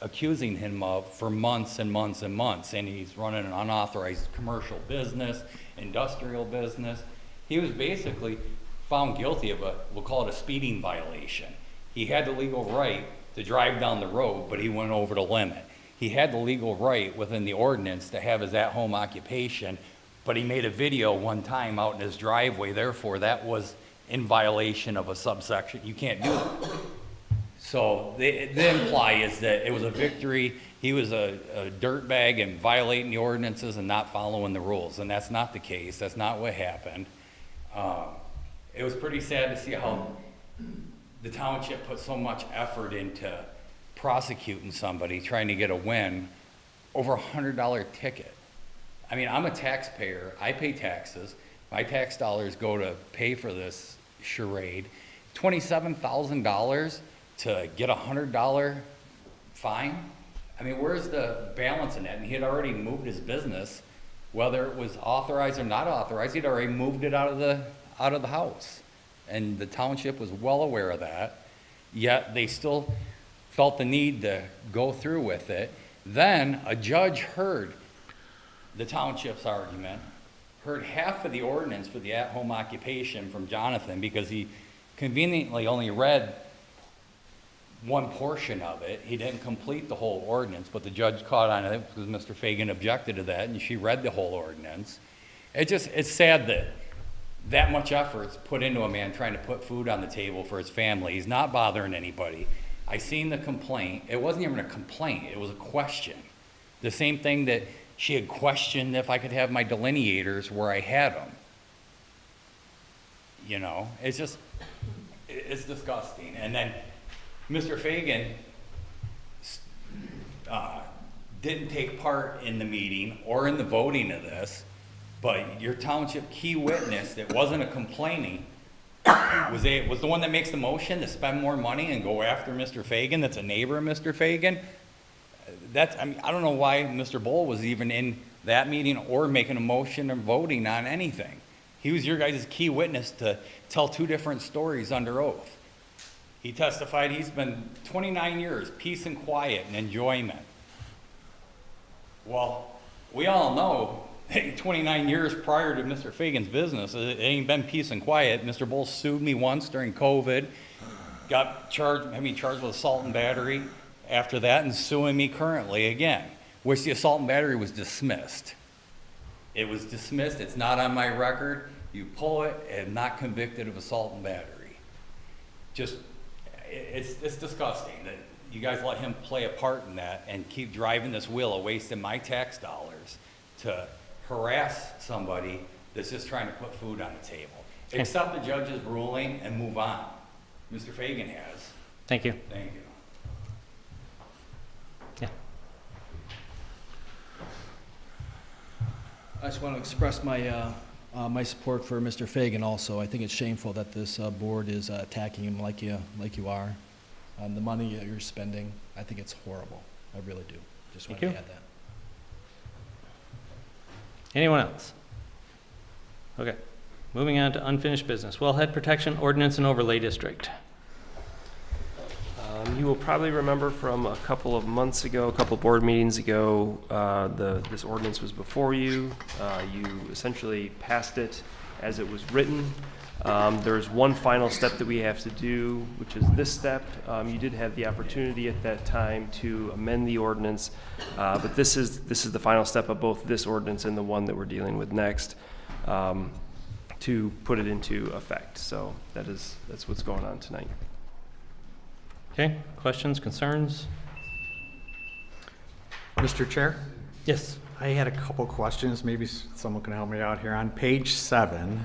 accusing him of for months and months and months, and he's running an unauthorized commercial business, industrial business. He was basically found guilty of we'll call it a speeding violation. He had the legal right to drive down the road, but he went over the limit. He had the legal right within the ordinance to have his at-home occupation, but he made a video one time out in his driveway, therefore that was in violation of a subsection. You can't do it. So the imply is that it was a victory. He was a dirtbag and violating the ordinances and not following the rules, and that's not the case. That's not what happened. It was pretty sad to see how the township put so much effort into prosecuting somebody, trying to get a win over $100 ticket. I mean, I'm a taxpayer. I pay taxes. My tax dollars go to pay for this charade. $27,000 to get a $100 fine? I mean, where's the balance in that? And he had already moved his business, whether it was authorized or not authorized, he'd already moved it out of the house. And the township was well aware of that, yet they still felt the need to go through with it. Then a judge heard the township's argument, heard half of the ordinance for the at-home occupation from Jonathan, because he conveniently only read one portion of it. He didn't complete the whole ordinance, but the judge caught on it because Mr. Fagan objected to that, and she read the whole ordinance. It's sad that much effort's put into a man trying to put food on the table for his family. He's not bothering anybody. I seen the complaint. It wasn't even a complaint. It was a question. The same thing that she had questioned if I could have my delineators where I had them. You know, it's disgusting. And then Mr. Fagan didn't take part in the meeting or in the voting of this, but your township key witness that wasn't a complaining was the one that makes the motion to spend more money and go after Mr. Fagan, that's a neighbor of Mr. Fagan. I mean, I don't know why Mr. Bull was even in that meeting or making a motion or voting on anything. He was your guys' key witness to tell two different stories under oath. He testified he's been 29 years, peace and quiet and enjoyment. Well, we all know 29 years prior to Mr. Fagan's business, it ain't been peace and quiet. Mr. Bull sued me once during COVID, got charged with assault and battery after that, and suing me currently again, which the assault and battery was dismissed. It was dismissed. It's not on my record. You pull it, and not convicted of assault and battery. Just, it's disgusting that you guys let him play a part in that and keep driving this wheel of wasting my tax dollars to harass somebody that's just trying to put food on the table. Accept the judge's ruling and move on. Mr. Fagan has. Thank you. Thank you. Yeah. I just want to express my my support for Mr. Fagan also. I think it's shameful that this board is attacking him like you are. The money that you're spending, I think it's horrible. I really do. Just want to add that. Anyone else? Okay. moving on to unfinished business. Wellhead Protection Ordinance and Overlay District. You will probably remember from a couple of months ago, a couple board meetings ago, this ordinance was before you. You essentially passed it as it was written. There's one final step that we have to do, which is this step. You did have the opportunity at that time to amend the ordinance, but this is the final step of both this ordinance and the one that we're dealing with next, to put it into effect. So that's what's going on tonight. Okay, questions, concerns? Mr. Chair? Yes. I had a couple questions. Maybe someone can help me out here. On page 7,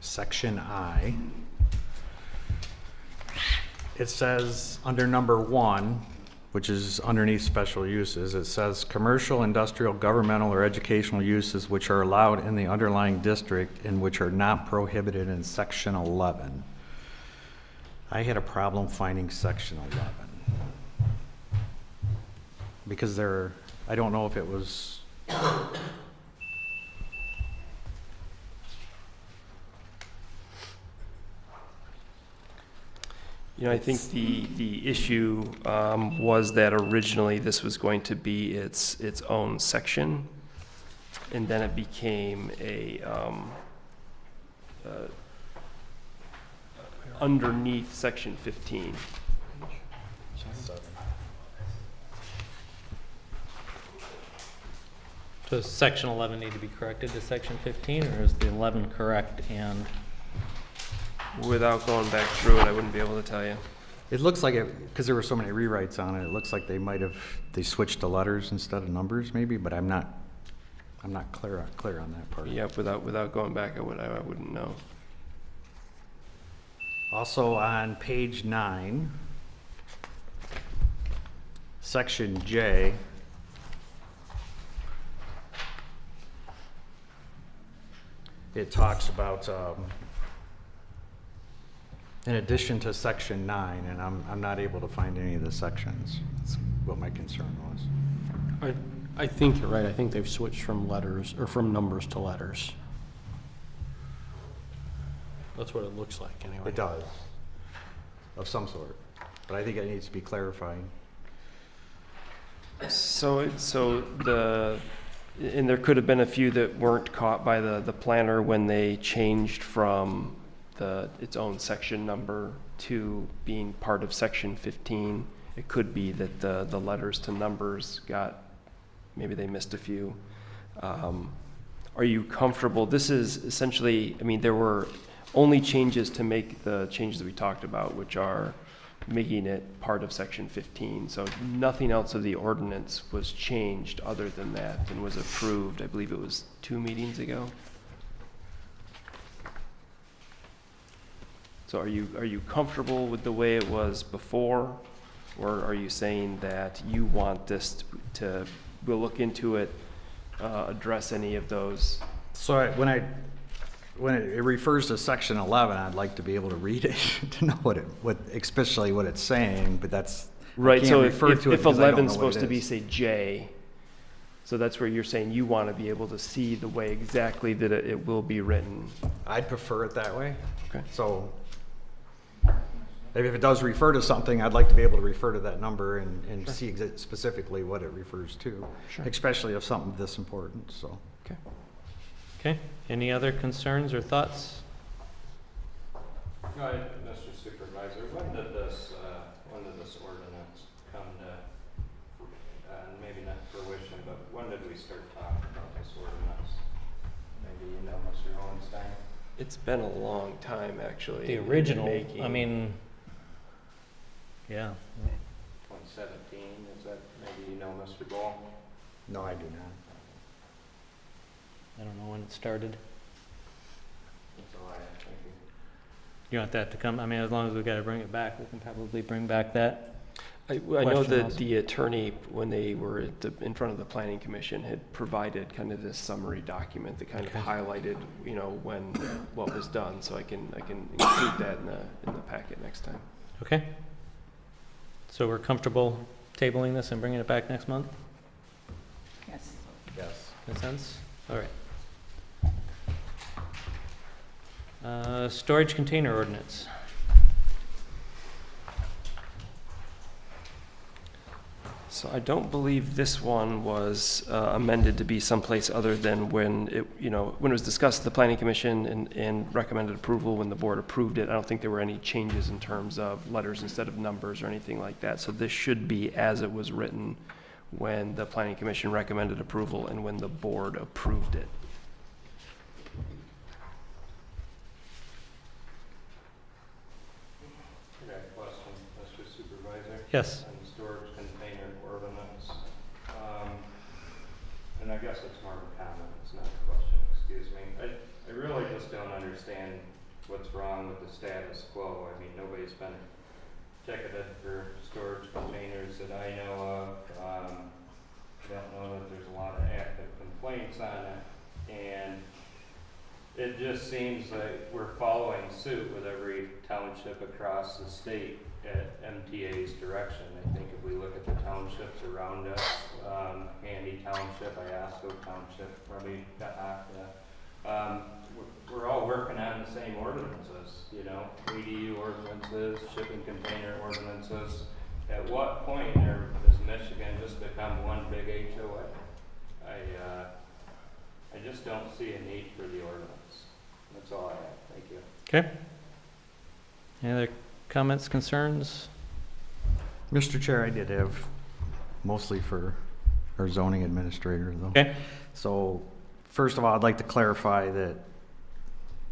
section I, it says under number 1, which is underneath special uses, it says commercial, industrial, governmental, or educational uses which are allowed in the underlying district and which are not prohibited in section 11. I had a problem finding section 11 because I don't know if it was I think the issue was that originally this was going to be its own section, and then it became a underneath section 15. Does section 11 need to be corrected to section 15, or is the 11 correct? And Without going back through it, I wouldn't be able to tell you. It looks like it, because there were so many rewrites on it, it looks like they switched to letters instead of numbers maybe, but I'm not clear on that part. Yep, without going back, I wouldn't know. Also on page 9, section J, it talks about, in addition to section 9, and I'm not able to find any of the sections. That's what my concern was. I think you're right. I think they've switched from letters, or from numbers to letters. That's what it looks like, anyway. It does, of some sort, but I think it needs to be clarifying. And there could have been a few that weren't caught by the planner when they changed from its own section number to being part of section 15. It could be that the letters to numbers maybe they missed a few. Are you comfortable? This is essentially, there were only changes to make the changes that we talked about, which are making it part of section 15. So nothing else of the ordinance was changed other than that, and was approved, I believe it was 2 meetings ago. So are you comfortable with the way it was before, or are you saying that you want this we'll look into it, address any of those? So when it refers to section 11, I'd like to be able to read it to know especially what it's saying, but that's right. So if 11 is supposed to be, say, J, so that's where you're saying you want to be able to see the way exactly that it will be written. I'd prefer it that way. Okay. So maybe if it does refer to something, I'd like to be able to refer to that number and Sure. see specifically what it refers to, Sure. especially if something this important. So. Okay. okay, any other concerns or thoughts? No, Mr. Supervisor, when did this ordinance come to, maybe not fruition, but when did we start talking about this ordinance? Maybe you know, Mr. Hohenstein? It's been a long time, actually. The in original, making. Yeah. 2017, is that, maybe you know, Mr. Ball? No, I do not. I don't know when it started. That's all I have, thank you. You want that to come, as long as we've got to bring it back, we can probably bring back that. I know question that also. the attorney, when they were in front of the planning commission, had provided kind of this summary document that kind of highlighted, what was done. So I can include that in the packet next time. Okay. So we're comfortable tabling this and bringing it back next month? Yes. Yes. Makes sense? All right. Storage container ordinance. So I don't believe this one was amended to be someplace other than when it, when it was discussed at the planning commission and recommended approval when the board approved it. I don't think there were any changes in terms of letters instead of numbers or anything like that. So this should be as it was written when the planning commission recommended approval and when the board approved it. I got a question, Mr. Supervisor. Yes. On the storage container ordinance. And I guess it's more of a comment, it's not a question, excuse me. I really just don't understand what's wrong with the status quo. I mean, nobody's been ticketed for storage containers that I know of. I don't know that there's a lot of active complaints on it. And it just seems like we're following suit with every township across the state at MTA's direction. I think if we look at the townships around us, Handy Township, Iosco Township, probably we're all working on the same ordinances, ADU ordinances, shipping container ordinances. At what point does Michigan just become one big HOA? I just don't see a need for the ordinance. That's all I have. Thank you. Okay. Any other comments, concerns? Mr. Chair, I did have, mostly for our zoning administrator though. Okay. So first of all, I'd like to clarify that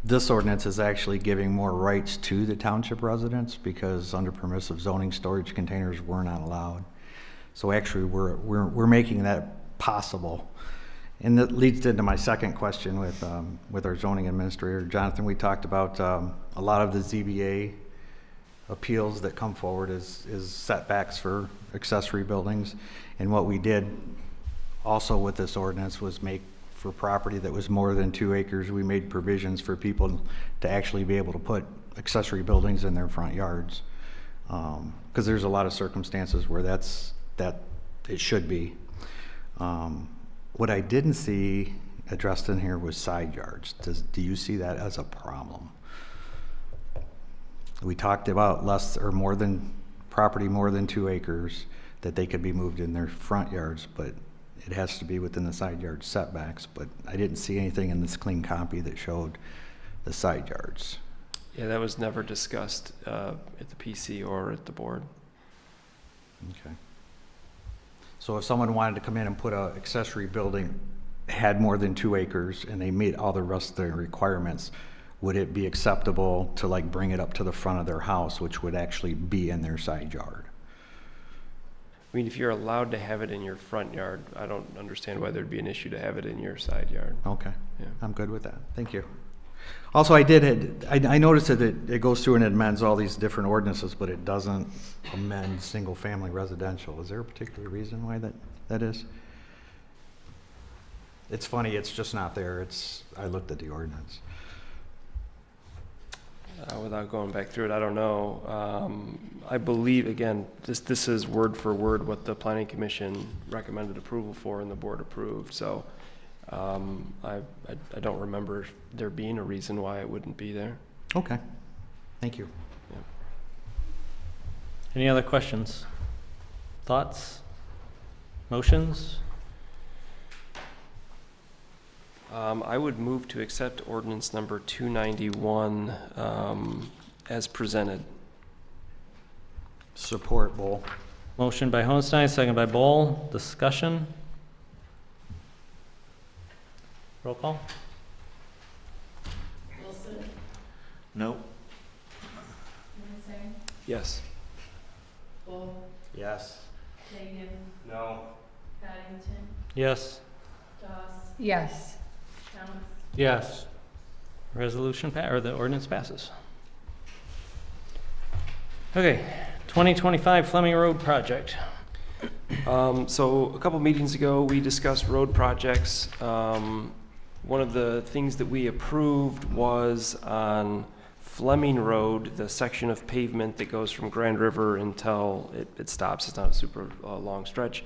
this ordinance is actually giving more rights to the township residents because under permissive zoning, storage containers were not allowed. So actually we're making that possible. And that leads into my second question with our zoning administrator. Jonathan, we talked about a lot of the ZBA appeals that come forward is setbacks for accessory buildings. And what we did also with this ordinance was make for property that was more than 2 acres, we made provisions for people to actually be able to put accessory buildings in their front yards. Because there's a lot of circumstances where that it should be. What I didn't see addressed in here was side yards. Do you see that as a problem? We talked about less or more than property more than 2 acres that they could be moved in their front yards, but it has to be within the side yard setbacks. But I didn't see anything in this clean copy that showed the side yards. Yeah, that was never discussed at the PC or at the board. Okay. So if someone wanted to come in and put a accessory building, had more than 2 acres, and they meet all the rest of the requirements, would it be acceptable to bring it up to the front of their house, which would actually be in their side yard? I mean, if you're allowed to have it in your front yard, I don't understand why there'd be an issue to have it in your side yard. Okay. Yeah. I'm good with that. Thank you. Also, I noticed that it goes through and it amends all these different ordinances, but it doesn't amend single-family residential. Is there a particular reason why that is? It's funny, it's just not there. I looked at the ordinance. Without going back through it, I don't know. I believe, again, this is word for word what the planning commission recommended approval for and the board approved. So I don't remember there being a reason why it wouldn't be there. Okay. Thank you. Yeah. Any other questions? Thoughts? Motions? I would move to accept ordinance number 291 as presented. Support, Bull. Motion by Hohenstein, second by Bowl. Discussion? Roll call? Wilson, No. Weinstein, Yes. Bull, Yes. Hagan, No. Paddington, Yes. Doss, Yes. Counts, Yes. Resolution or the ordinance passes. Okay, 2025 Fleming Road project. So a couple meetings ago, we discussed road projects. One of the things that we approved was on Fleming Road, the section of pavement that goes from Grand River until it stops. It's not a super long stretch.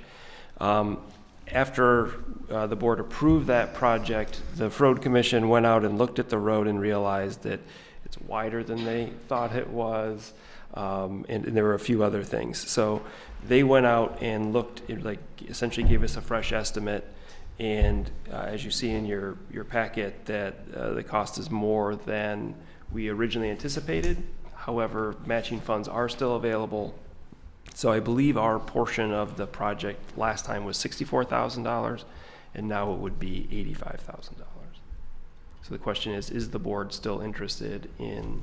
After the board approved that project, the road commission went out and looked at the road and realized that it's wider than they thought it was, and there were a few other things. So they went out and looked, essentially gave us a fresh estimate, and as you see in your packet, that the cost is more than we originally anticipated. However, matching funds are still available. So I believe our portion of the project last time was $64,000, and now it would be $85,000. So the question is the board still interested in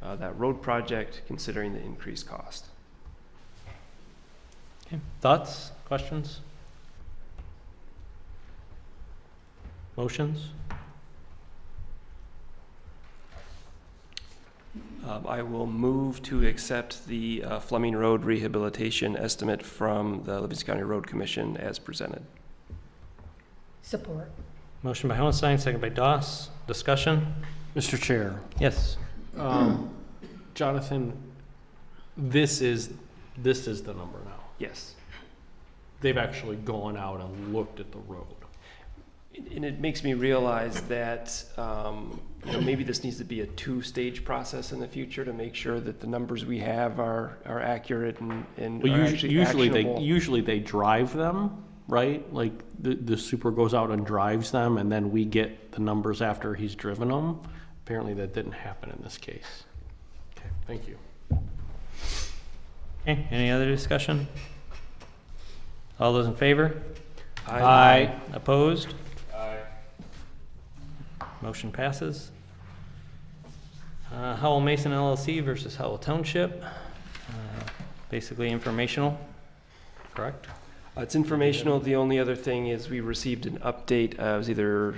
that road project, considering the increased cost? Okay. Thoughts, questions? Motions? I will move to accept the Fleming Road rehabilitation estimate from the Livingston County Road Commission as presented. Support. Motion by Hohenstein, second by Doss. Discussion? Mr. Chair, Yes. Jonathan, this is the number now. Yes. They've actually gone out and looked at the road. And it makes me realize that maybe this needs to be a two-stage process in the future to make sure that the numbers we have are accurate and Well, are actually actionable. usually they drive them, right? Like the super goes out and drives them, and then we get the numbers after he's driven them. Apparently that didn't happen in this case. Okay, thank you. Okay, any other discussion? All those in favor? Aye. Opposed? Aye. Motion passes. Howell Mason LLC versus Howell Township. Basically informational, correct? It's informational. The only other thing is we received an update. It was either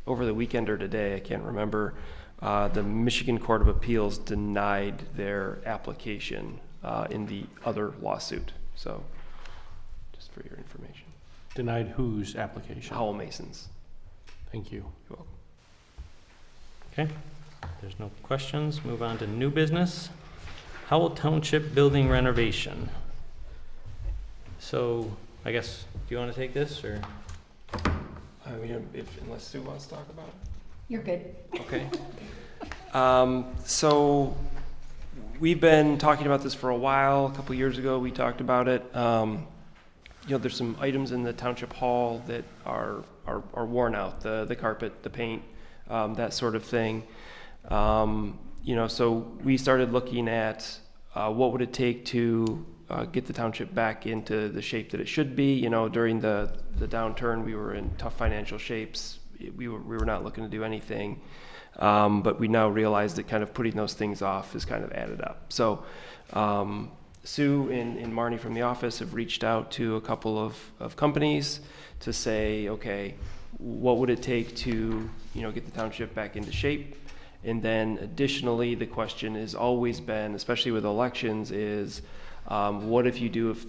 over the weekend or today, I can't remember. The Michigan Court of Appeals denied their application in the other lawsuit. So, just for your information. Denied whose application? Howell Mason's. Thank you. You're welcome. Okay, there's no questions. Move on to new business. Howell Township building renovation. So, I guess, do you want to take this, or? I mean, unless Sue wants to talk about it. You're good. Okay. So we've been talking about this for a while. A couple years ago, we talked about it. There's some items in the township hall that are worn out, the carpet, the paint, that sort of thing. So we started looking at what would it take to get the township back into the shape that it should be. During the downturn, we were in tough financial shapes. We were not looking to do anything. But we now realize that kind of putting those things off is kind of added up. So Sue and Marnie from the office have reached out to a couple of companies to say, okay, what would it take to get the township back into shape? And then additionally, the question has always been, especially with elections, is what if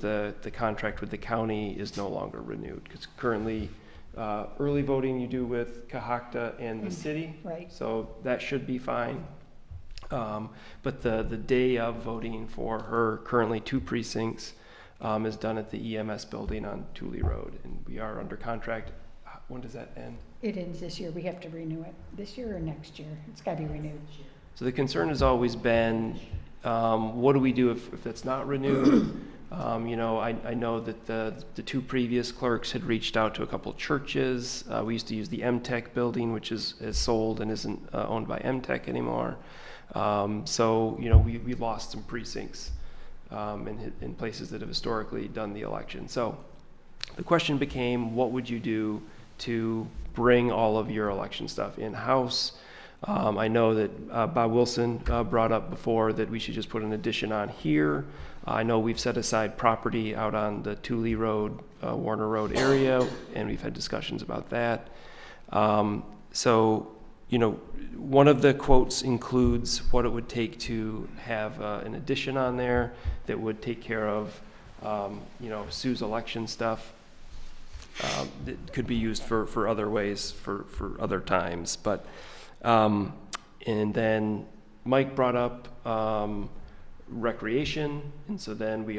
the contract with the county is no longer renewed? Because currently, early voting you do with Cohocton and the city, right? So that should be fine. But the day of voting for her currently 2 precincts is done at the EMS building on Tooley Road, and we are under contract. When does that end? It ends this year. We have to renew it this year or next year. It's got to be renewed. So the concern has always been, what do we do if it's not renewed? I know that the 2 previous clerks had reached out to a couple churches. We used to use the MTech building, which is sold and isn't owned by MTech anymore. We lost some precincts in places that have historically done the election. So the question became, what would you do to bring all of your election stuff in-house? I know that Bob Wilson brought up before that we should just put an addition on here. I know we've set aside property out on the Tooley Road, Warner Road area, and we've had discussions about that. One of the quotes includes what it would take to have an addition on there that would take care of, Sue's election stuff. That could be used for other ways, for other times. But, and then Mike brought up recreation, and so then we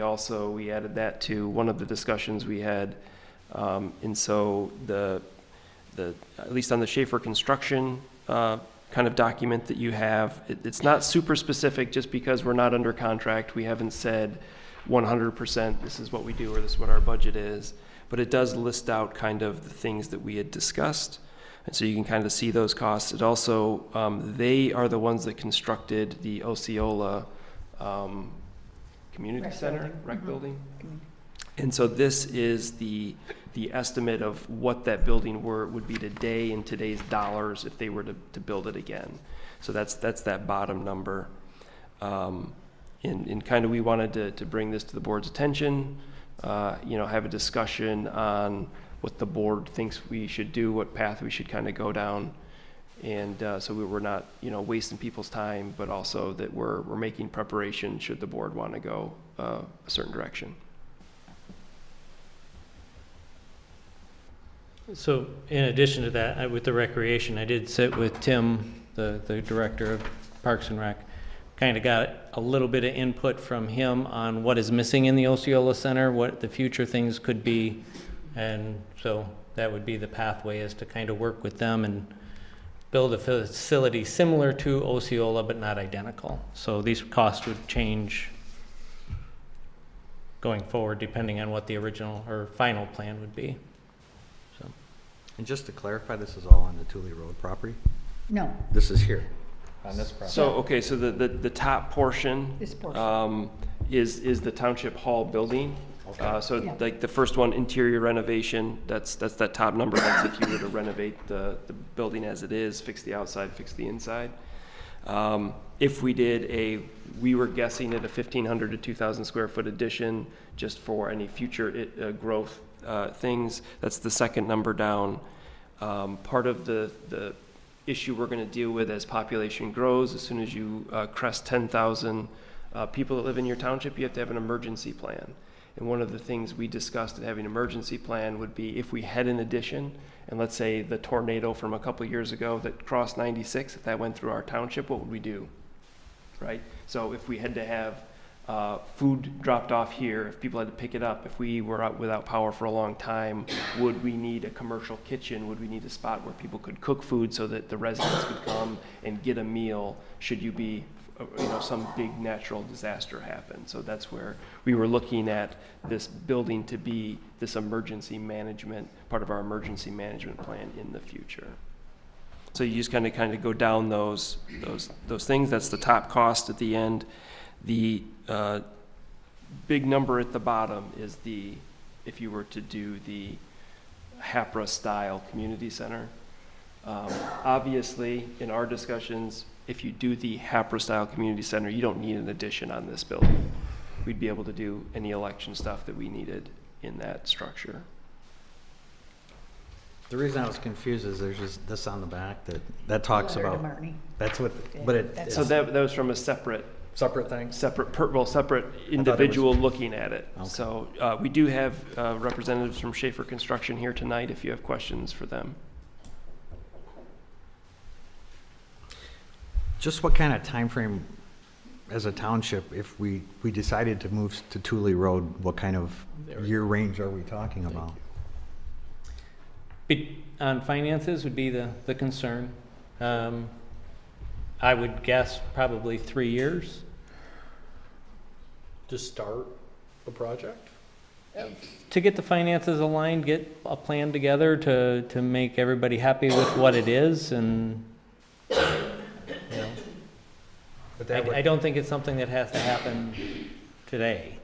added that to one of the discussions we had And so at least on the Schaefer Construction kind of document that you have, it's not super specific just because we're not under contract. We haven't said 100% this is what we do or this is what our budget is, but it does list out kind of the things that we had discussed. And so you can kind of see those costs. It also, they are the ones that constructed the Osceola Community Center, rec building. And so this is the estimate of what that building would be today in today's dollars if they were to build it again. So that's that bottom number. And kind of we wanted to bring this to the board's attention, have a discussion on what the board thinks we should do, what path we should kind of go down. And so we're not, wasting people's time, but also that we're making preparation should the board want to go a certain direction. So in addition to that, with the recreation, I did sit with Tim, the director of Parks and Rec, kind of got a little bit of input from him on what is missing in the Osceola Center, what the future things could be. And so that would be the pathway, is to kind of work with them and build a facility similar to Osceola, but not identical. So these costs would change going forward depending on what the original or final plan would be. So. And just to clarify, this is all on the Thule Road property? No. This is here, on this property. So, okay, so the top portion, This portion. is the Township Hall building. Okay. Yeah. Like the first one, interior renovation, that's that top number. That's if you were to renovate the building as it is, fix the outside, fix the inside. If we did we were guessing at a 1,500 to 2,000 square foot addition just for any future growth things. That's the second number down. Part of the issue we're going to deal with as population grows, as soon as you crest 10,000 people that live in your township, you have to have an emergency plan. And one of the things we discussed at having an emergency plan would be if we had an addition, and let's say the tornado from a couple years ago that crossed 96, if that went through our township, what would we do? Right? So if we had to have food dropped off here, if people had to pick it up, if we were out without power for a long time, would we need a commercial kitchen? Would we need a spot where people could cook food so that the residents could come and get a meal should you be some big natural disaster happen? So that's where we were looking at this building to be this emergency management, part of our emergency management plan in the future. So you just kind of go down those things. That's the top cost at the end. The big number at the bottom is if you were to do the HAPRA style community center. Obviously, in our discussions, if you do the HAPRA style community center, you don't need an addition on this building. We'd be able to do any election stuff that we needed in that structure. The reason I was confused is there's just this on the back that talks Letter to about. Marnie. That's what, but it. So that was from a separate thing? Separate individual looking at it. Okay. So we do have representatives from Schaefer Construction here tonight if you have questions for them. Just what kind of time frame, as a township, if we decided to move to Thule Road, what kind of year range are we talking about? On finances would be the concern. I would guess probably 3 years. To start the project? To get the finances aligned, get a plan together to make everybody happy with what it is, and But I don't think it's something that has to happen today,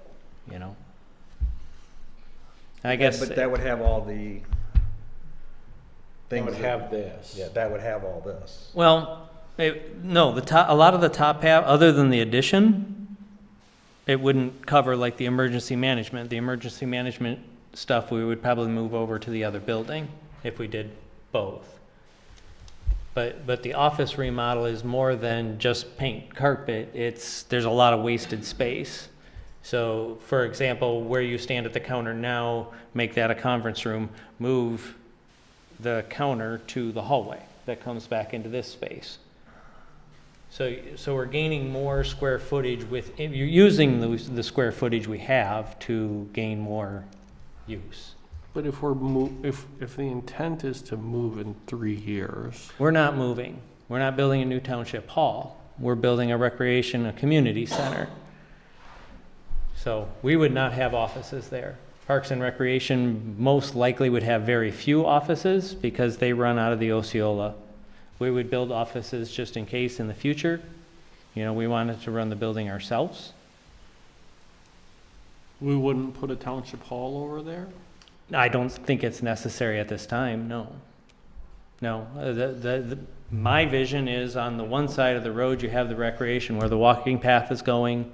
I guess. But that would have all the things. would have this. Yeah, that would have all this. Well, no, a lot of the top half, other than the addition, it wouldn't cover like the emergency management. The emergency management stuff, we would probably move over to the other building if we did both. But the office remodel is more than just paint carpet. There's a lot of wasted space. So, for example, where you stand at the counter now, make that a conference room, move the counter to the hallway that comes back into this space. So we're gaining more square footage you're using the square footage we have to gain more use. But if if the intent is to move in 3 years, We're not moving. We're not building a new township hall. We're building a recreation, a community center. So we would not have offices there. Parks and Recreation most likely would have very few offices because they run out of the Osceola. We would build offices just in case in the future. You know, we wanted to run the building ourselves. we wouldn't put a township hall over there? I don't think it's necessary at this time, no. No, my vision is on the one side of the road, you have the recreation where the walking path is going.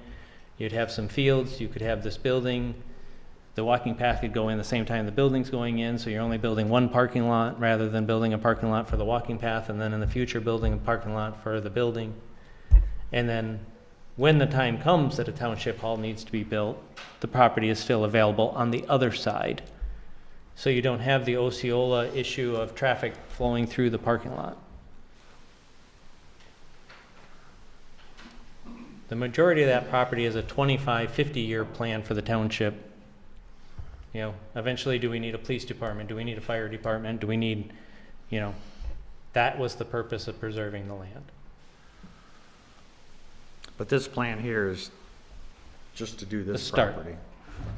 You'd have some fields, you could have this building. The walking path could go in the same time the building's going in, so you're only building one parking lot rather than building a parking lot for the walking path, and then in the future, building a parking lot for the building. And then when the time comes that a township hall needs to be built, the property is still available on the other side. So you don't have the Osceola issue of traffic flowing through the parking lot. The majority of that property is a 25, 50-year plan for the township. You know, eventually, do we need a police department? Do we need a fire department? Do we need, you know, that was the purpose of preserving the land. But this plan here is just to do this The start. property.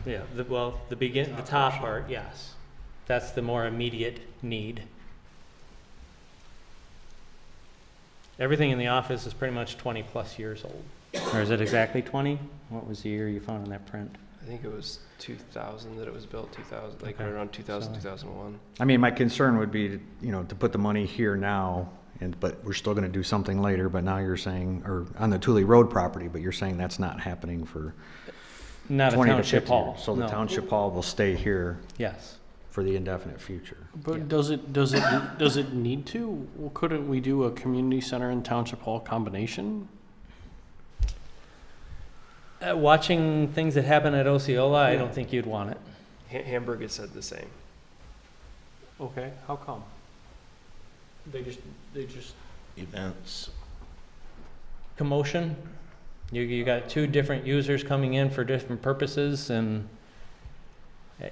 Yeah, the top part, yes. That's the more immediate need. Everything in the office is pretty much 20-plus years old. Or is it exactly 20? What was the year you found on that print? I think it was 2000 that it was built, 2000, like Okay. right around 2000, So- 2001. I mean, my concern would be, to put the money here now, but we're still gonna do something later, but now you're saying, or on the Thule Road property, but you're saying that's not happening for Not a 20 to township 50 hall, years. So the no. township hall will stay here Yes. for the indefinite future. But does it need to? Well, couldn't we do a community center and township hall combination? Watching things that happen at Osceola, I don't think you'd want it. Hamburg has said the same. Okay, how come? They just Events. Commotion. You got two different users coming in for different purposes, and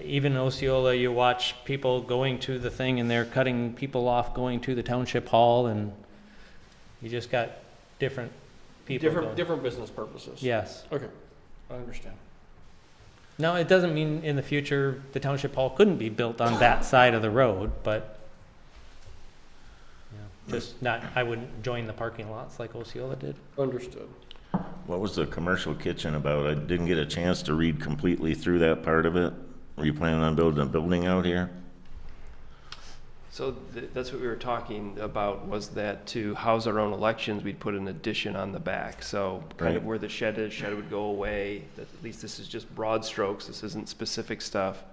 even Osceola, you watch people going to the thing and they're cutting people off going to the township hall, and you just got different people. different business purposes. Yes. Okay, I understand. Now, it doesn't mean in the future the township hall couldn't be built on that side of the road, but just not, I wouldn't join the parking lots like Osceola did. Understood. What was the commercial kitchen about? I didn't get a chance to read completely through that part of it. Were you planning on building a building out here? So that's what we were talking about, was that to house our own elections, we'd put an addition on the back. So kind of Right. where the shed is, shed would go away. At least this is just broad strokes. This isn't specific stuff.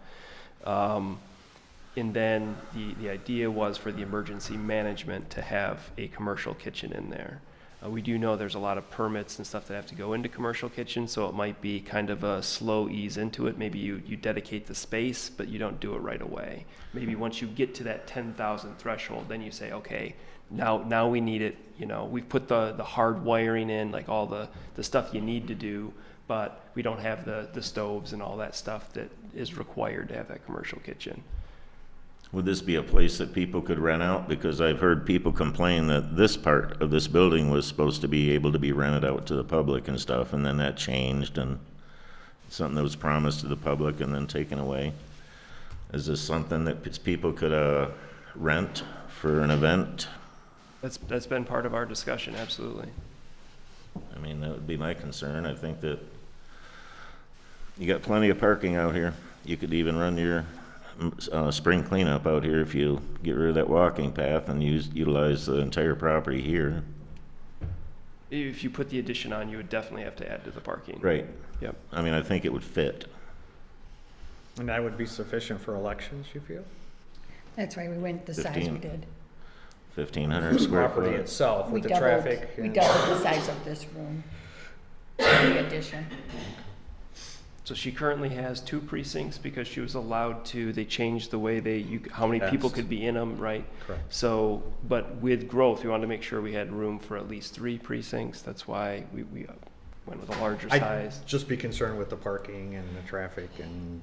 And then the idea was for the emergency management to have a commercial kitchen in there. We do know there's a lot of permits and stuff that have to go into commercial kitchens, so it might be kind of a slow ease into it. Maybe you dedicate the space, but you don't do it right away. Maybe once you get to that 10,000 threshold, then you say, okay, now we need it. We've put the hard wiring in, like all the stuff you need to do, but we don't have the stoves and all that stuff that is required to have that commercial kitchen. Would this be a place that people could rent out? Because I've heard people complain that this part of this building was supposed to be able to be rented out to the public and stuff, and then that changed, and something that was promised to the public and then taken away. Is this something that people could rent for an event? That's been part of our discussion, absolutely. I mean, that would be my concern. I think that you got plenty of parking out here. You could even run your spring cleanup out here if you get rid of that walking path and utilize the entire property here. If you put the addition on, you would definitely have to add to the parking. Right. Yep. I mean, I think it would fit. And that would be sufficient for elections, you feel? That's why we went the size we 15. did. 1,500 square Property foot. itself We with the doubled- traffic. We and- doubled the size of this room, the addition. So she currently has 2 precincts because she was allowed to, they changed the way how many people Yes. could be in them, right? Correct. So, but with growth, we wanted to make sure we had room for at least 3 precincts. That's why we went with a larger I'd size. just be concerned with the parking and the traffic and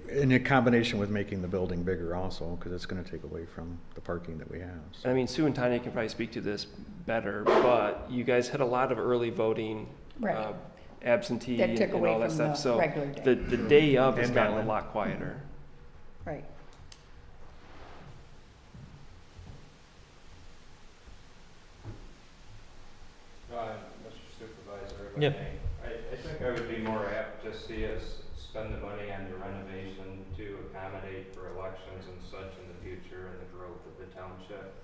in combination with making the building bigger also, because it's gonna take away from the parking that we have. So. I mean, Sue and Tanya can probably speak to this better, but you guys had a lot of early voting, Right. absentee That took and away all that from stuff. the So regular day. the day of has And gotten a mail-in. lot quieter. Right. Mr. Supervisor, if I Yep. may, I think I would be more apt to see us spend the money on the renovation to accommodate for elections and such in the future and the growth of the township.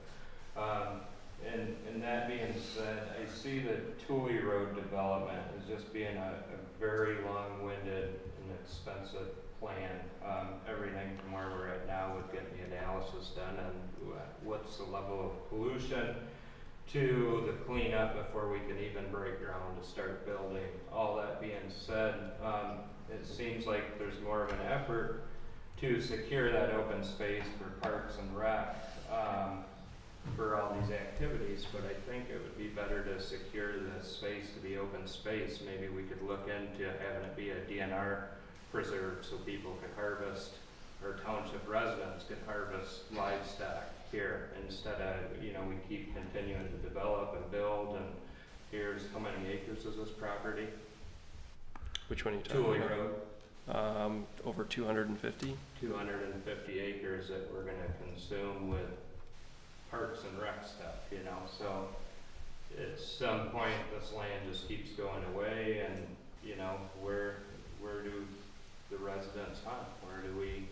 And that being said, I see the Tooley Road development as just being a very long-winded and expensive plan. Everything from where we're at now would get the analysis done and what's the level of pollution to the cleanup before we can even break ground to start building. All that being said, it seems like there's more of an effort to secure that open space for parks and rec for all these activities, but I think it would be better to secure the space to be open space. Maybe we could look into having it be a DNR preserve so people could harvest, or township residents could harvest livestock here instead of, we keep continuing to develop and build, and here's, how many acres is this property? Which one are you talking Tooley about? Road, Over 250. 250 acres that we're gonna consume with parks and rec stuff, so at some point, this land just keeps going away, and, where do the residents hunt? Where do we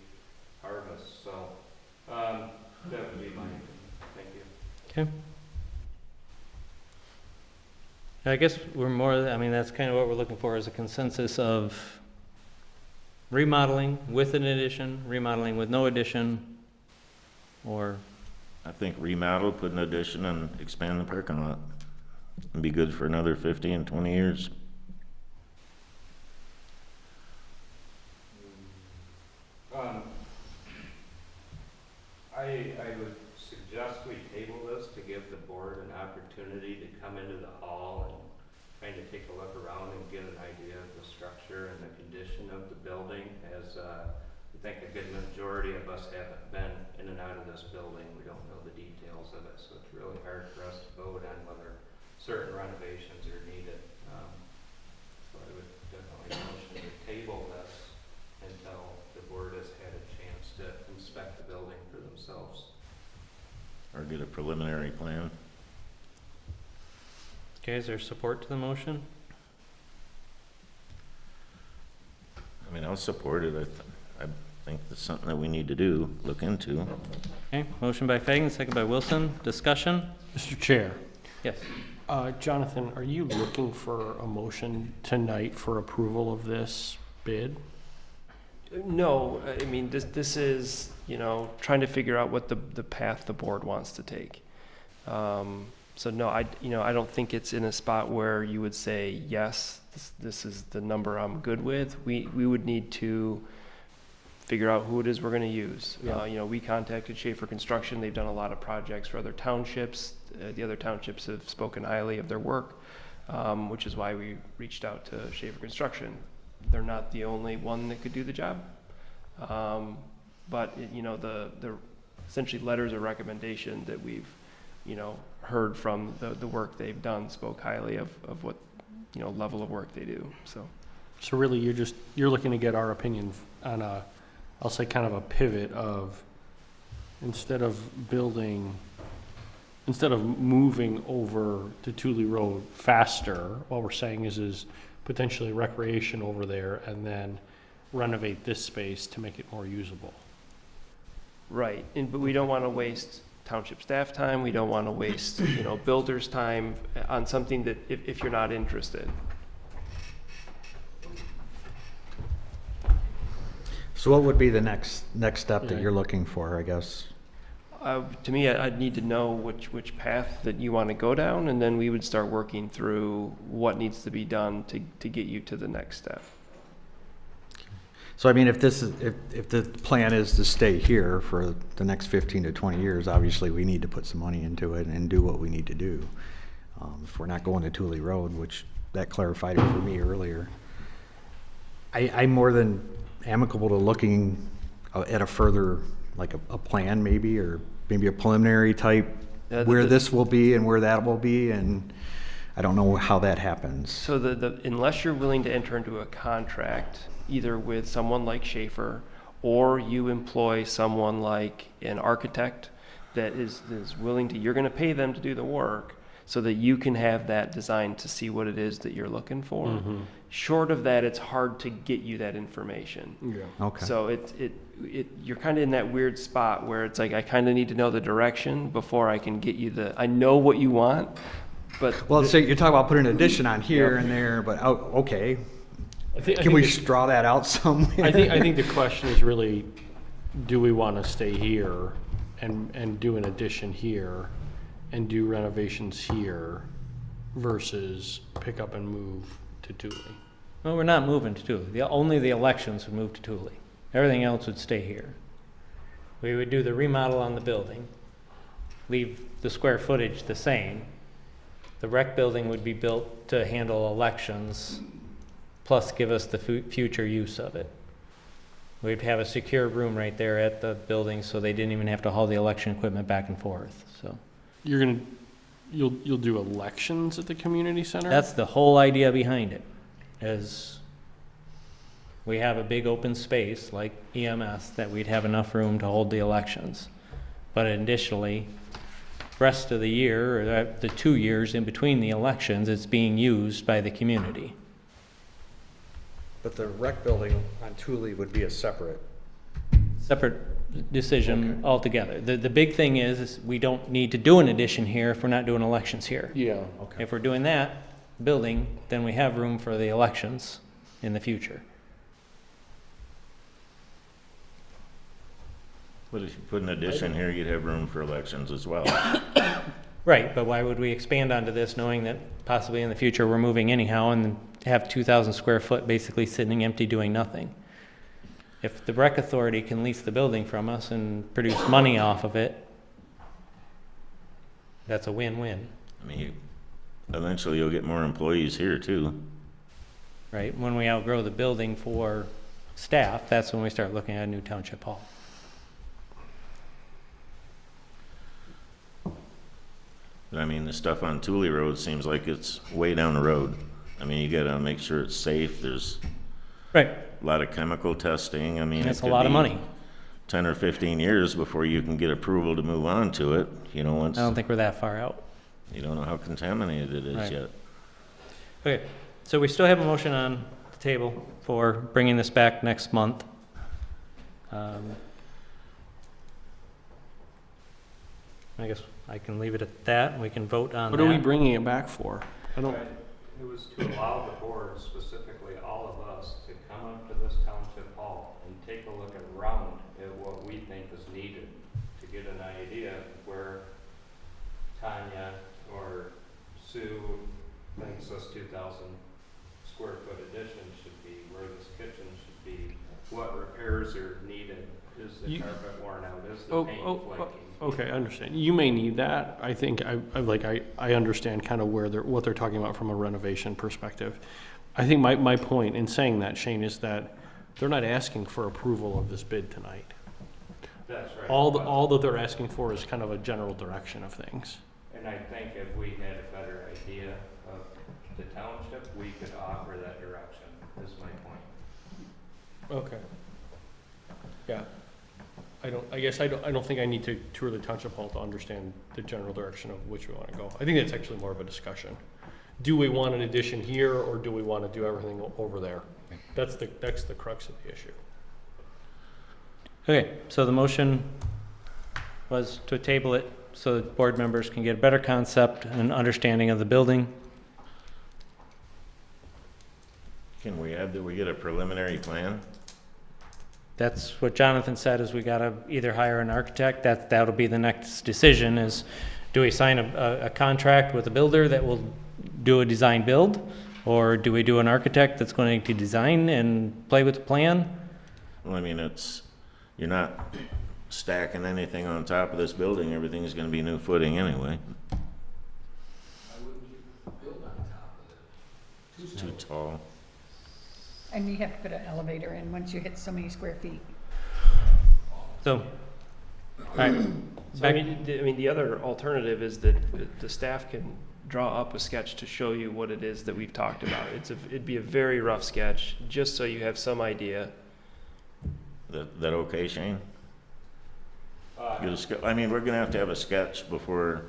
harvest? So, that would be my opinion. Thank you. Okay. I guess that's kind of what we're looking for, is a consensus of remodeling with an addition, remodeling with no addition, or... I think remodel, put an addition, and expand the parking lot. It'd be good for another 50 and 20 years. I would suggest we table this to give the board an opportunity to come into the hall and kind of take a look around and get an idea of the structure and the condition of the building, as I think a good majority of us haven't been in and out of this building. We don't know the details of it, so it's really hard for us to vote on whether certain renovations are needed. So I would definitely motion to table this until the board has had a chance to inspect the building for themselves. Or get a preliminary plan. Okay, is there support to the motion? I mean, I'll support it. I think that's something that we need to do, look into. Okay, motion by Fagan, second by Wilson. Discussion? Mr. Chair. Yes. Jonathan, are you looking for a motion tonight for approval of this bid? No, I mean, this is, trying to figure out what the path the board wants to take. So no, I don't think it's in a spot where you would say, yes, this is the number I'm good with. We would need to figure out who it is we're going to use. Yeah. We contacted Schaefer Construction. They've done a lot of projects for other townships. The other townships have spoken highly of their work, which is why we reached out to Schaefer Construction. They're not the only one that could do the job. But the essentially letters of recommendation that we've, heard from the work they've done spoke highly of what, level of work they do. So really, you're looking to get our opinion on I'll say kind of a pivot of, instead of moving over to Tooley Road faster, what we're saying is potentially recreation over there, and then renovate this space to make it more usable. Right, but we don't want to waste township staff time. We don't want to waste, builders' time on something that if you're not interested. So what would be the next step that you're looking for, I guess? To me, I'd need to know which path that you want to go down, and then we would start working through what needs to be done to get you to the next step. So I mean, if the plan is to stay here for the next 15 to 20 years, obviously we need to put some money into it and do what we need to do. If we're not going to Tooley Road, which that clarified it for me earlier. I'm more than amicable to looking at a further, like a plan maybe, or maybe a preliminary type, where this will be and where that will be, and I don't know how that happens. So unless you're willing to enter into a contract, either with someone like Schaefer, or you employ someone like an architect that is willing to, you're gonna pay them to do the work, so that you can have that design to see what it is that you're looking for. Mm-hmm. Short of that, it's hard to get you that information. Yeah. Okay. So you're kind of in that weird spot where it's like, I kind of need to know the direction before I can get you I know what you want, but. Well, so you're talking about putting an addition on here and there, but, okay. Can we draw that out somewhere? I think the question is really, do we want to stay here and do an addition here and do renovations here versus pick up and move to Thule? Well, we're not moving to Thule. Only the elections would move to Thule. Everything else would stay here. We would do the remodel on the building, leave the square footage the same. The rec building would be built to handle elections, plus give us the future use of it. We'd have a secure room right there at the building, so they didn't even have to haul the election equipment back and forth, so. You'll do elections at the community center? That's the whole idea behind it, is we have a big open space like EMS that we'd have enough room to hold the elections. But additionally, rest of the year, or the 2 years in between the elections, it's being used by the community. But the rec building on Thule would be a separate decision altogether. The big thing is we don't need to do an addition here if we're not doing elections here. Yeah. Okay. If we're doing that building, then we have room for the elections in the future. But if you put an addition here, you'd have room for elections as well. Right, but why would we expand onto this knowing that possibly in the future we're moving anyhow and have 2,000 square foot basically sitting empty doing nothing? If the rec authority can lease the building from us and produce money off of it, that's a win-win. I mean, eventually you'll get more employees here too. Right, when we outgrow the building for staff, that's when we start looking at a new township hall. But I mean, the stuff on Thule Road seems like it's way down the road. I mean, you gotta make sure it's safe. There's right. A lot of chemical testing. I mean, that's a lot of money. 10 or 15 years before you can get approval to move on to it. You know, once I don't think we're that far out. you don't know how contaminated it is Right. yet. Okay, so we still have a motion on the table for bringing this back next month. I guess I can leave it at that, and we can vote on that. What are we bringing it back for? I don't. It was to allow the board, specifically all of us, to come up to this township hall and take a look around at what we think is needed to get an idea of where Tanya or Sue thinks this 2,000 square foot addition should be, where this kitchen should be, what repairs are needed. Is the carpet worn out? Is the paint flaking? Okay, I understand. You may need that. I think I understand kind of what they're talking about from a renovation perspective. I think my point in saying that, Shane, is that they're not asking for approval of this bid tonight. That's right. All that they're asking for is kind of a general direction of things. And I think if we had a better idea of the township, we could offer that direction, is my point. Okay. Yeah. I guess I don't think I need to tour the township hall to understand the general direction of which we want to go. I think that's actually more of a discussion. Do we want an addition here, or do we want to do everything over there? That's the crux of the issue. Okay, so the motion was to table it so that board members can get a better concept and understanding of the building. Can we add that we get a preliminary plan? That's what Jonathan said, is we gotta either hire an architect, that'll be the next decision, is do we sign a contract with a builder that will do a design build? Or do we do an architect that's going to design and play with the plan? Well, I mean, you're not stacking anything on top of this building. Everything's gonna be new footing anyway. Why wouldn't you build on top of it? too tall. And you have to put an elevator in once you hit so many square feet. So, all right. So, I mean, the other alternative is that the staff can draw up a sketch to show you what it is that we've talked about. It'd be a very rough sketch, just so you have some idea. That okay, Shane? I mean, we're gonna have a sketch before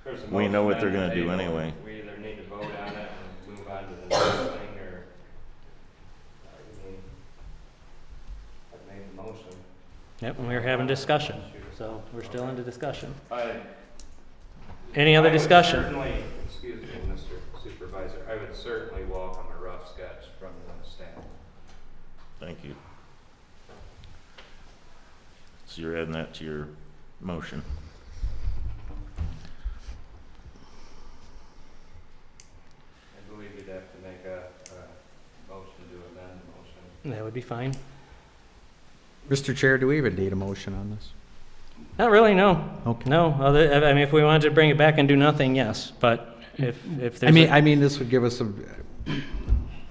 There's a we know what motion they're on gonna the do table. anyway. We either need to vote on it and move on to the next thing, or, I mean, I've made the motion. Yep, and we were having discussion, so we're still into discussion. I Any other would discussion? certainly, excuse me, Mr. Supervisor, I would certainly welcome a rough sketch from the staff. Thank you. So you're adding that to your motion. I believe you'd have to make a motion to amend the motion. That would be fine. Mr. Chair, do we even need a motion on this? Not really, no. Okay. No, I mean, if we wanted to bring it back and do nothing, yes, but if there's I mean, this would give us some,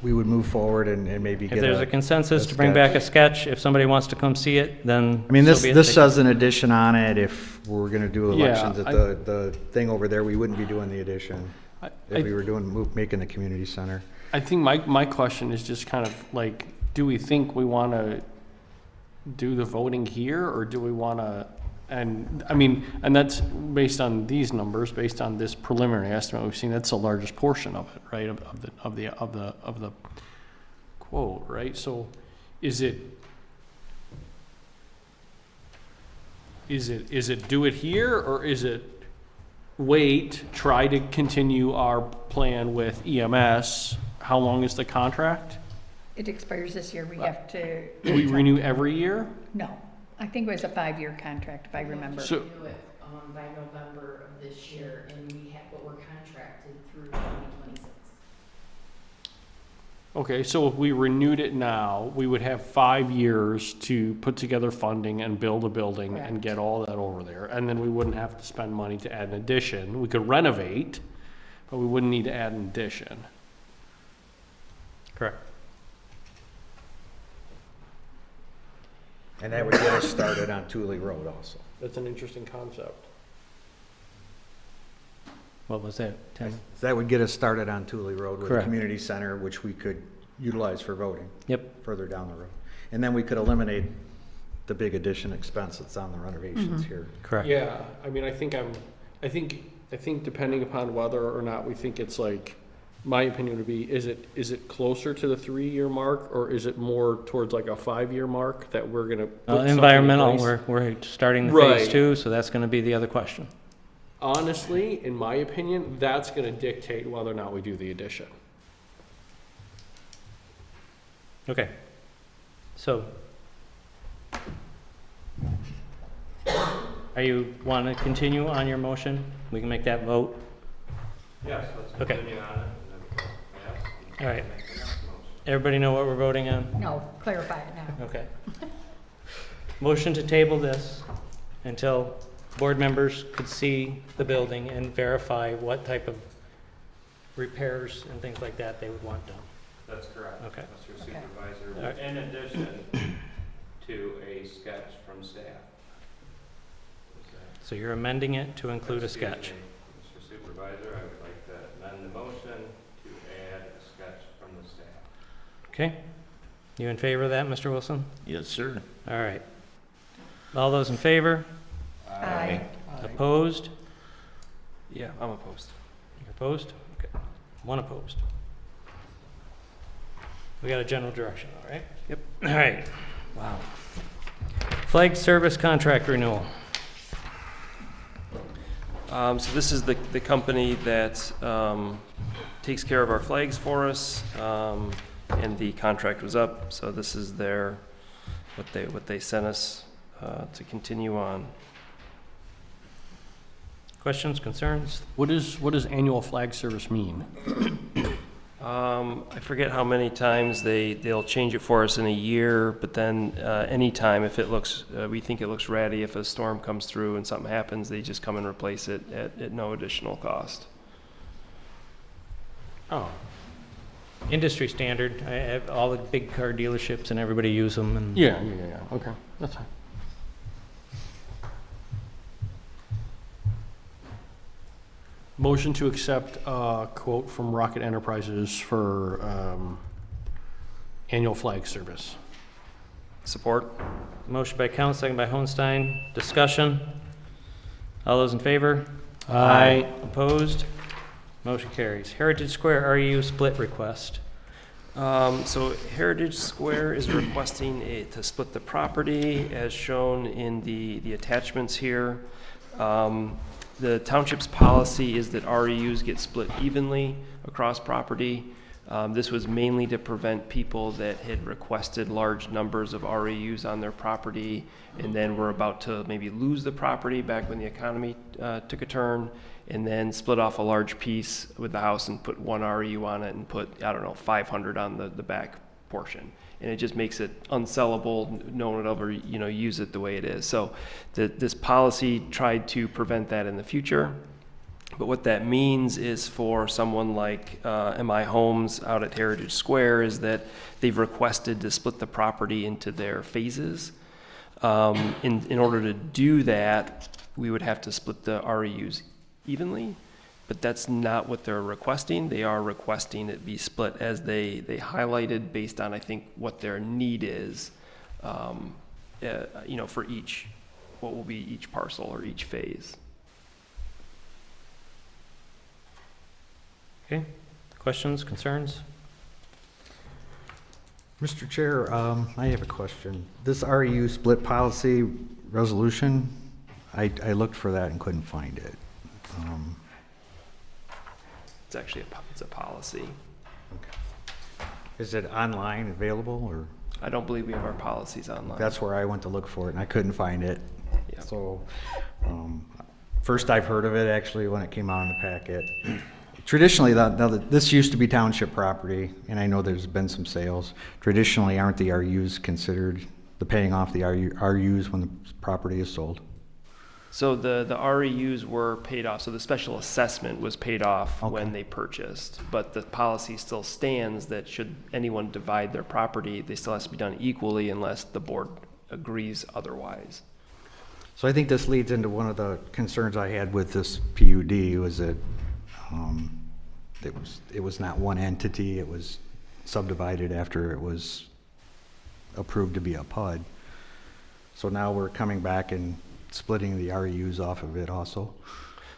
we would move forward and maybe if get there's a consensus to bring back a sketch, if somebody wants to come see it, then I mean, so this, be it. this says an addition on it. If we're gonna do Yeah, elections at the thing over there, we wouldn't be doing the addition. If we were making the community center. I think my question is just kind of like, do we think we want to do the voting here, or do we want to, and I mean, and that's based on these numbers, based on this preliminary estimate we've seen, that's the largest portion of it, right, of the quote, right? So is it do it here, or is it wait, try to continue our plan with EMS? How long is the contract? It expires this year. We have to. Do we renew every year? No, I think it was a 5-year contract, if I remember. So- Do it by November of this year, and but we're contracted through 2026. Okay, so if we renewed it now, we would have 5 years to put together funding and build a building and Correct. get all that over there. And then we wouldn't have to spend money to add an addition. We could renovate, but we wouldn't need to add an addition. Correct. And that would get us started on Thule Road also. That's an interesting concept. What was that, Tim? That would get us started on Thule Road with a Correct. community center, which we could utilize for voting. Yep. Further down the road. And then we could eliminate the big addition expense that's on the renovations here. Correct. Yeah, I mean, I think depending upon whether or not we think it's like, my opinion would be, is it closer to the 3-year mark, or is it more towards like a 5-year mark that we're gonna put something in Environmental, place? we're starting the Right. phase 2, so that's gonna be the other question. Honestly, in my opinion, that's gonna dictate whether or not we do the addition. Okay. So, are you want to continue on your motion? We can make that vote. Yes, let's Okay. continue on it. And then, yes, All right. make the next motion. Everybody know what we're voting on? No, clarify it now. Okay. Motion to table this until board members could see the building and verify what type of repairs and things like that they would want done. That's correct. Okay. Mr. Okay. Supervisor, All right. in addition to a sketch from staff. So you're amending it to include a Excuse sketch. me, Mr. Supervisor, I would like to amend the motion to add a sketch from the staff. Okay? You in favor of that, Mr. Wilson? Yes, sir. All right. All those in favor? Aye. Opposed? Yeah, I'm opposed. You're opposed? Okay. One opposed. We got a general direction, all right? Yep. All right. Wow. Flag service contract renewal. So this is the company that takes care of our flags for us, and the contract was up, so this is what they sent us to continue on. Questions, concerns? What does annual flag service mean? I forget how many times they'll change it for us in a year, but then anytime if it looks, we think it looks ratty, if a storm comes through and something happens, they just come and replace it at no additional cost. Oh. Industry standard, I have all the big car dealerships and everybody use them and. Yeah, okay, that's fine. Motion to accept a quote from Rocket Enterprises for annual flag service. Support. Motion by Count, second by Holstein. Discussion? All those in favor? Aye. Opposed? Motion carries. Heritage Square REU split request. So Heritage Square is requesting to split the property as shown in the attachments here. The township's policy is that REUs get split evenly across property. This was mainly to prevent people that had requested large numbers of REUs on their property and then were about to maybe lose the property back when the economy took a turn, and then split off a large piece with the house and put one REU on it and put, I don't know, 500 on the back portion. And it just makes it unsellable. No one would ever, use it the way it is. So this policy tried to prevent that in the future. But what that means is for someone like MI Homes out at Heritage Square is that they've requested to split the property into their phases. In order to do that, we would have to split the REUs evenly, but that's not what they're requesting. They are requesting it be split as they highlighted based on, I think, what their need is, for what will be each parcel or each phase. Okay, questions, concerns? Mr. Chair, I have a question. This REU split policy resolution, I looked for that and couldn't find it. It's actually it's a policy. Is it online available, or? I don't believe we have our policies online. That's where I went to look for it and I couldn't find it. Yeah. So, first I've heard of it actually when it came out in the packet. Traditionally, this used to be township property, and I know there's been some sales. Traditionally, aren't the RUs considered the paying off the RUs when the property is sold? So the REUs were paid off, so the special assessment was paid off Okay. when they purchased. But the policy still stands that should anyone divide their property, they still has to be done equally unless the board agrees otherwise. So I think this leads into one of the concerns I had with this PUD was that it was not one entity, it was subdivided after it was approved to be a PUD. So now we're coming back and splitting the REUs off of it also.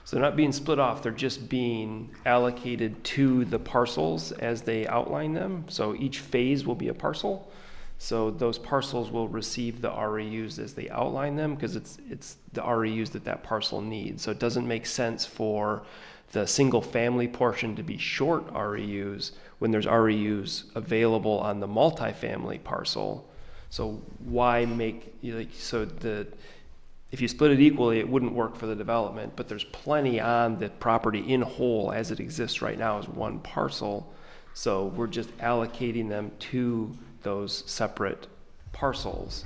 So they're not being split off, they're just being allocated to the parcels as they outline them. So each phase will be a parcel. So those parcels will receive the REUs as they outline them because it's the REUs that parcel needs. So it doesn't make sense for the single family portion to be short REUs when there's REUs available on the multifamily parcel. So why make, if you split it equally, it wouldn't work for the development, but there's plenty on the property in whole as it exists right now as one parcel. So we're just allocating them to those separate parcels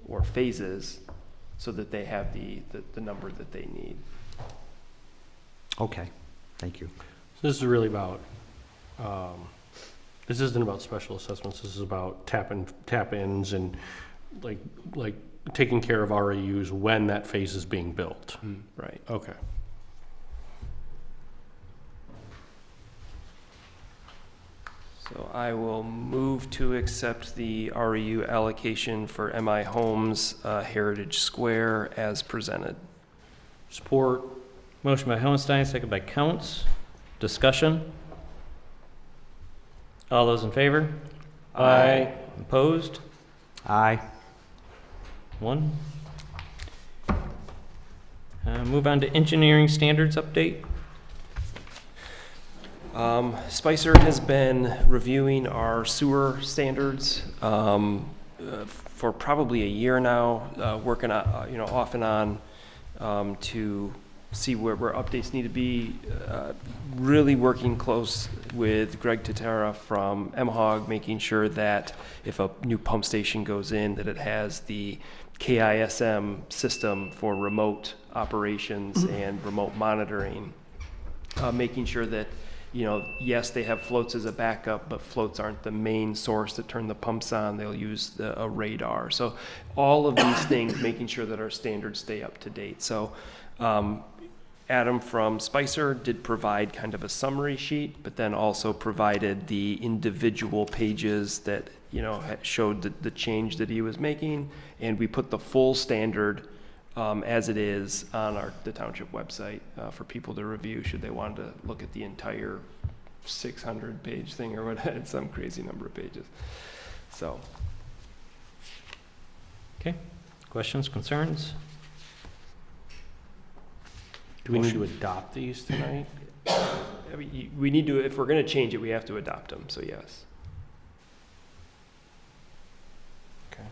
or phases so that they have the number that they need. Okay, thank you. So this is really about, this isn't about special assessments, this is about tap-ins and like taking care of REUs when that phase is being built. Right. Okay. So I will move to accept the REU allocation for MI Homes Heritage Square as presented. Support. Motion by Hohenstein, second by Counts. Discussion? All those in favor? Aye. Opposed? Aye. One. Move on to engineering standards update. Spicer has been reviewing our sewer standards for probably a year now, working on, off and on to see where updates need to be. Really working close with Greg Tatara from MHOG, making sure that if a new pump station goes in, that it has the KISM system for remote operations and remote monitoring. Making sure that yes, they have floats as a backup, but floats aren't the main source that turn the pumps on. They'll use a radar. So all of these things, making sure that our standards stay up to date. So Adam from Spicer did provide kind of a summary sheet, but then also provided the individual pages that, showed the change that he was making. And we put the full standard as it is on the township website for people to review should they want to look at the entire 600-page thing or whatever. It's some crazy number of pages. So. Okay, questions, concerns? Do we need to adopt these tonight? I mean, we need to, if we're going to change it, we have to adopt them, so yes. Okay,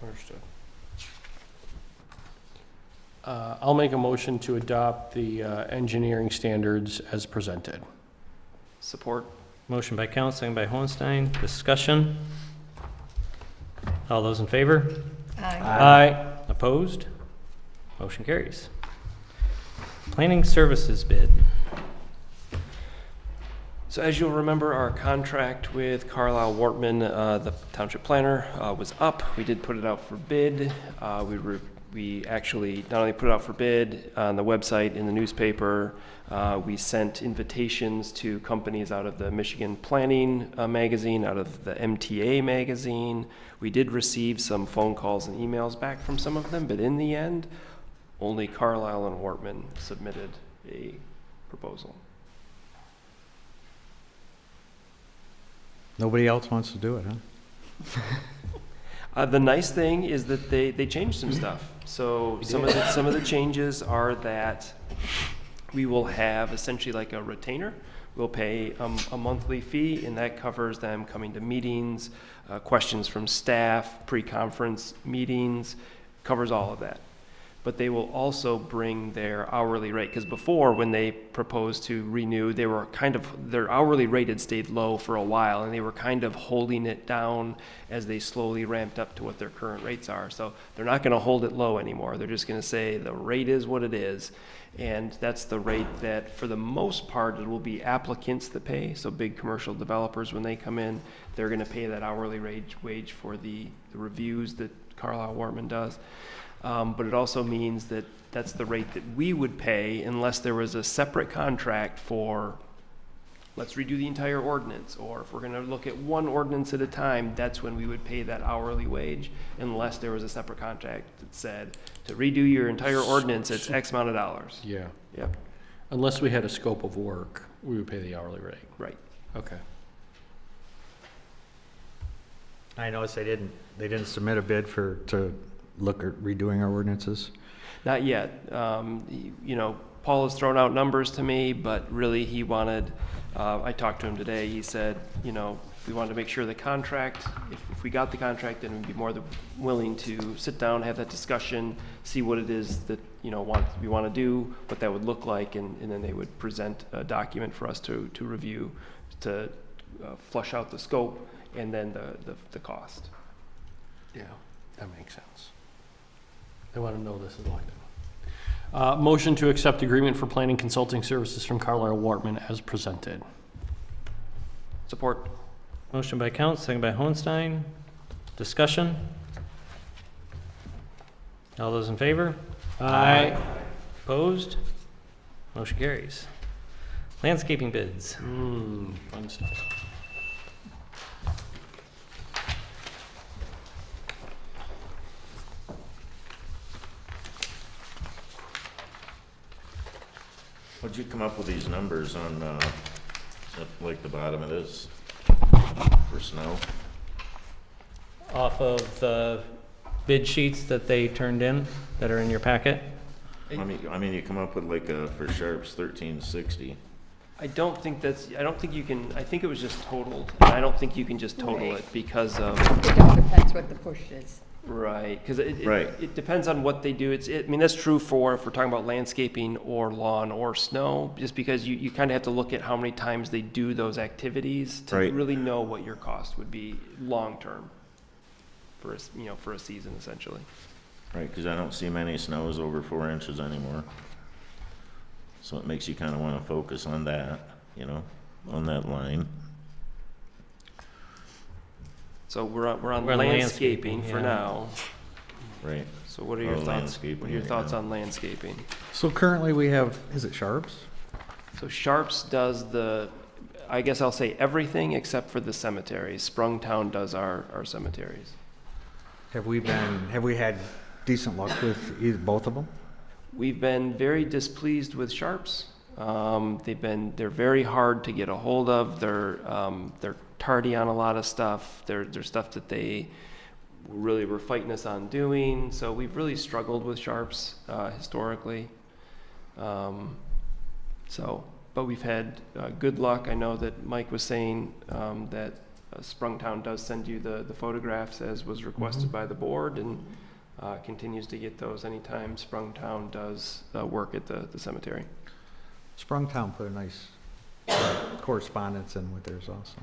understood. I'll make a motion to adopt the engineering standards as presented. Support. Motion by Count, second by Hohenstein. Discussion? All those in favor? Aye. Opposed? Motion carries. Planning services bid. So as you'll remember, our contract with Carlisle Wortman, the township planner, was up. We did put it out for bid. We actually not only put it out for bid on the website, in the newspaper, we sent invitations to companies out of the Michigan Planning magazine, out of the MTA magazine. We did receive some phone calls and emails back from some of them, but in the end, only Carlisle and Wortman submitted a proposal. Nobody else wants to do it, huh? The nice thing is that they changed some stuff. So some of the changes are that we will have essentially like a retainer. We'll pay a monthly fee, and that covers them coming to meetings, questions from staff, pre-conference meetings, covers all of that. But they will also bring their hourly rate, because before, when they proposed to renew, they were their hourly rate had stayed low for a while, and they were kind of holding it down as they slowly ramped up to what their current rates are. So they're not going to hold it low anymore. They're just going to say the rate is what it is, and that's the rate that, for the most part, it will be applicants that pay. So big commercial developers, when they come in, they're going to pay that hourly wage for the reviews that Carlisle Wortman does. But it also means that that's the rate that we would pay unless there was a separate contract for, let's redo the entire ordinance, or if we're going to look at one ordinance at a time, that's when we would pay that hourly wage, unless there was a separate contract that said, to redo your entire ordinance, it's X amount of dollars. Yeah. Yep. Unless we had a scope of work, we would pay the hourly rate. Right. Okay. I noticed they didn't submit a bid to look at redoing our ordinances. Not yet. Paul has thrown out numbers to me, but really he wanted, I talked to him today, he said, we wanted to make sure the contract, if we got the contract, then we'd be more than willing to sit down, have that discussion, see what it is that, we want to do, what that would look like, and then they would present a document for us to review, to flush out the scope, and then the cost. Yeah, that makes sense. They want to know this is locked in. Motion to accept agreement for planning consulting services from Carlisle Wortman as presented. Support. Motion by Count, second by Hohenstein. Discussion? All those in favor? Aye. Opposed? Motion carries. Landscaping bids. Fun stuff. How'd you come up with these numbers on, like the bottom of this, for snow? Off of the bid sheets that they turned in, that are in your packet? I mean, you come up with like for Sharps 1360. I don't think you can, I think it was just totaled. I don't think you can just total it because of. It all depends what the push is. Right, because Right. it depends on what they do. I mean, that's true if we're talking about landscaping or lawn or snow, just because you kind of have to look at how many times they do those activities to Right. really know what your cost would be long-term for a season, essentially. Right, because I don't see many snows over 4 inches anymore. So it makes you kind of want to focus on that, on that line. So we're on We're on landscaping landscaping, for yeah. now. Right. So what are your Oh, thoughts? landscaping What are your right thoughts now. on landscaping? So currently we have, is it Sharps? So Sharps does I guess I'll say everything except for the cemeteries. Sprungtown does our cemeteries. Have we had decent luck with both of them? We've been very displeased with Sharps. They're very hard to get a hold of. They're tardy on a lot of stuff. There's stuff that they really were fighting us on doing. So we've really struggled with Sharps historically. But we've had good luck. I know that Mike was saying that Sprungtown does send you the photographs as was requested by the board, and continues to get those anytime Sprungtown does work at the cemetery. Sprungtown put a nice correspondence in with theirs also.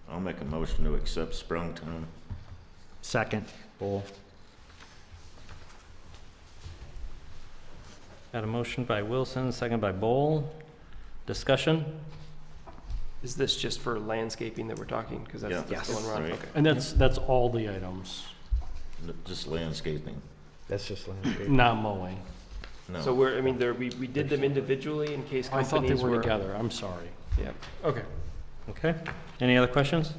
I'll make a motion to accept Sprungtown. Second, Bull. Got a motion by Wilson, second by Bowl. Discussion? Is this just for landscaping that we're talking? Because that's Yeah. the one we're on. Right. Okay. And that's all the items, Just landscaping. That's just landscaping. not mowing. No. So we did them individually in case I thought they companies were together, I'm sorry. Yeah. Okay. Okay. Any other questions?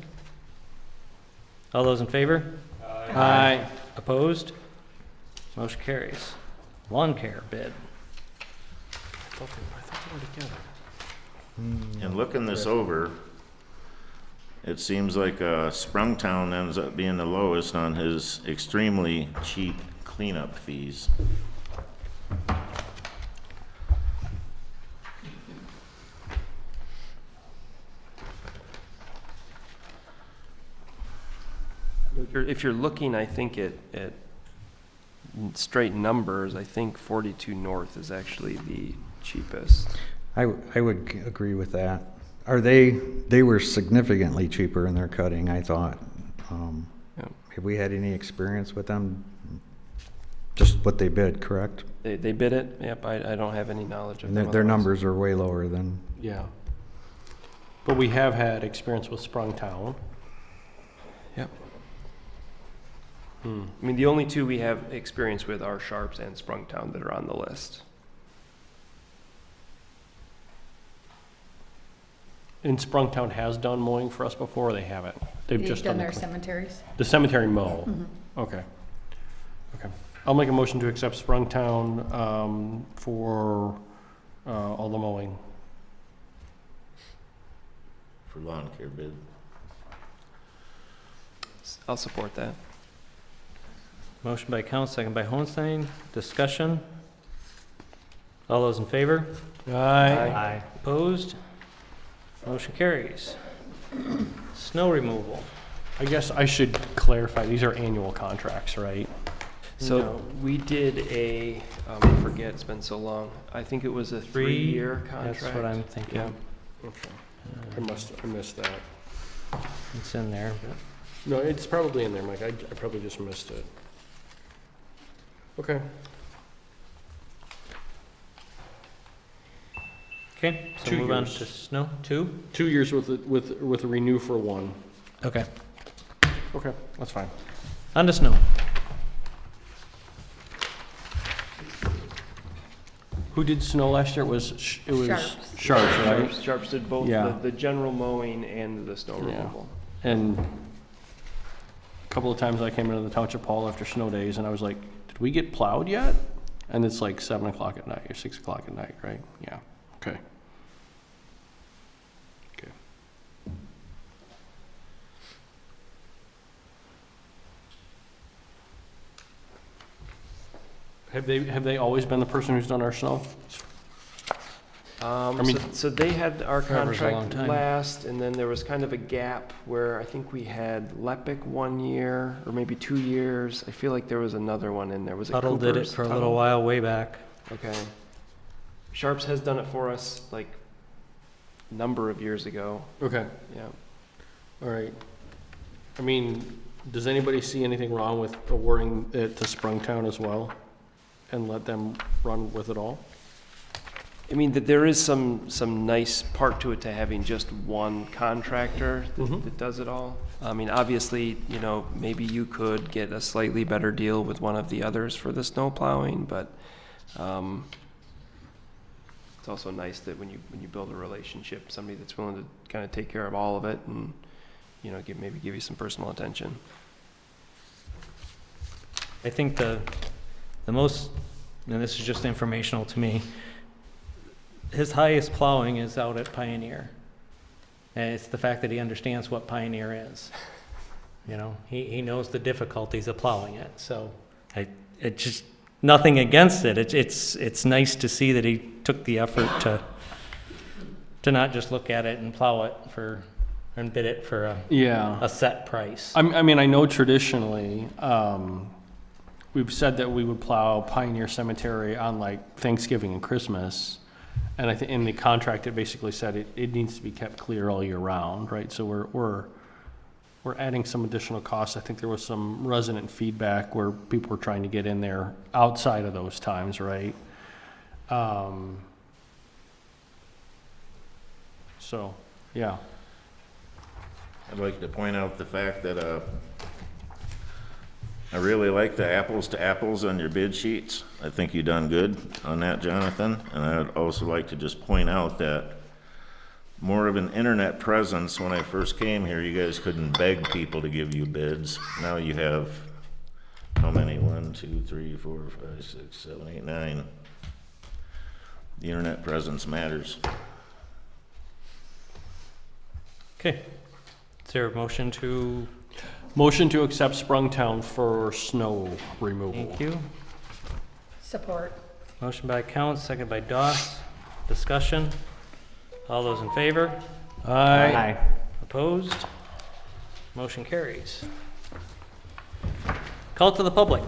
All those in favor? Aye. Opposed? Motion carries. Lawn care bid. I thought they were together. And looking this over, it seems like Sprungtown ends up being the lowest on his extremely cheap cleanup fees. If you're looking, I think at straight numbers, I think 42 North is actually the cheapest. I would agree with that. They were significantly cheaper in their cutting, I thought. Yeah. Have we had any experience with them? Just what they bid, correct? They bid it? Yep, I don't have any knowledge of And them. their otherwise. numbers are way lower than, Yeah. But we have had experience with Sprungtown. Yep. I mean, the only two we have experience with are Sharps and Sprungtown that are on the list. And Sprungtown has done mowing for us before, or they haven't? They've just done their the cemeteries. The cemetery mow? Mhm. Okay. Okay. I'll make a motion to accept Sprungtown for all the mowing. For lawn care bid. I'll support that. Motion by Count, second by Holstein. Discussion? All those in favor? Aye. Opposed? Motion carries. Snow removal. I guess I should clarify, these are annual contracts, right? So No. we did I forget, it's been so long. I think it was a 3-year contract. That's what I'm thinking. Yeah. Okay. I missed that. It's in there, but. No, it's probably in there, Mike. I probably just missed it. Okay. Okay, so 2 move on years. to snow. 2? 2 years with a renew for 1. Okay. Okay, that's fine. On to snow. Who did snow last year? It was Sharps. Sharps, right? Sharps did both Yeah. the general mowing and the snow Yeah. removal. And a couple of times I came into the township hall after snow days and I was like, did we get plowed yet? And it's like 7 o'clock at night or 6 o'clock at night, right? Yeah, okay. Okay. Have they always been the person who's done our snow? I mean, So they had our forever's a long contract time. last, and then there was kind of a gap where I think we had Lepic 1 year, or maybe 2 years. I feel like there was another one in there. Was it Tuttle did it Cooper's? for a Tuttle? little while way back. Okay. Sharps has done it for us like a number of years ago. okay, Yeah. all right. I mean, does anybody see anything wrong with awarding it to Sprungtown as well? And let them run with it all? I mean, there is some nice part to it to having just one contractor that does it all. I mean, obviously, you know, maybe you could get a slightly better deal with one of the others for the snow plowing, but it's also nice that when you build a relationship, somebody that's willing to kind of take care of all of it and, you know, maybe give you some personal attention. I think the most, and this is just informational to me, his highest plowing is out at Pioneer. And it's the fact that he understands what Pioneer is. You know, he knows the difficulties of plowing it. So it just, nothing against it. It's nice to see that he took the effort to not just look at it and plow it and bid it for a set price. I mean, I know traditionally, we've said that we would plow Pioneer Cemetery on like Thanksgiving and Christmas. And I think in the contract, it basically said it needs to be kept clear all year round, right? So we're adding some additional costs. I think there was some resident feedback where people were trying to get in there outside of those times, right? So, yeah. I'd like to point out the fact that I really like the apples to apples on your bid sheets. I think you done good on that, Jonathan. And I'd also like to just point out that more of an internet presence. When I first came here, you guys couldn't beg people to give you bids. Now you have, how many? 1, 2, 3, 4, 5, 6, 7, 8, 9. The internet presence matters. Okay. Is there a motion to? Motion to accept Sprungtown for snow removal. Thank you. Support. Motion by Count, second by Doss. Discussion. All those in favor? Aye. Opposed? Motion carries. Call to the public.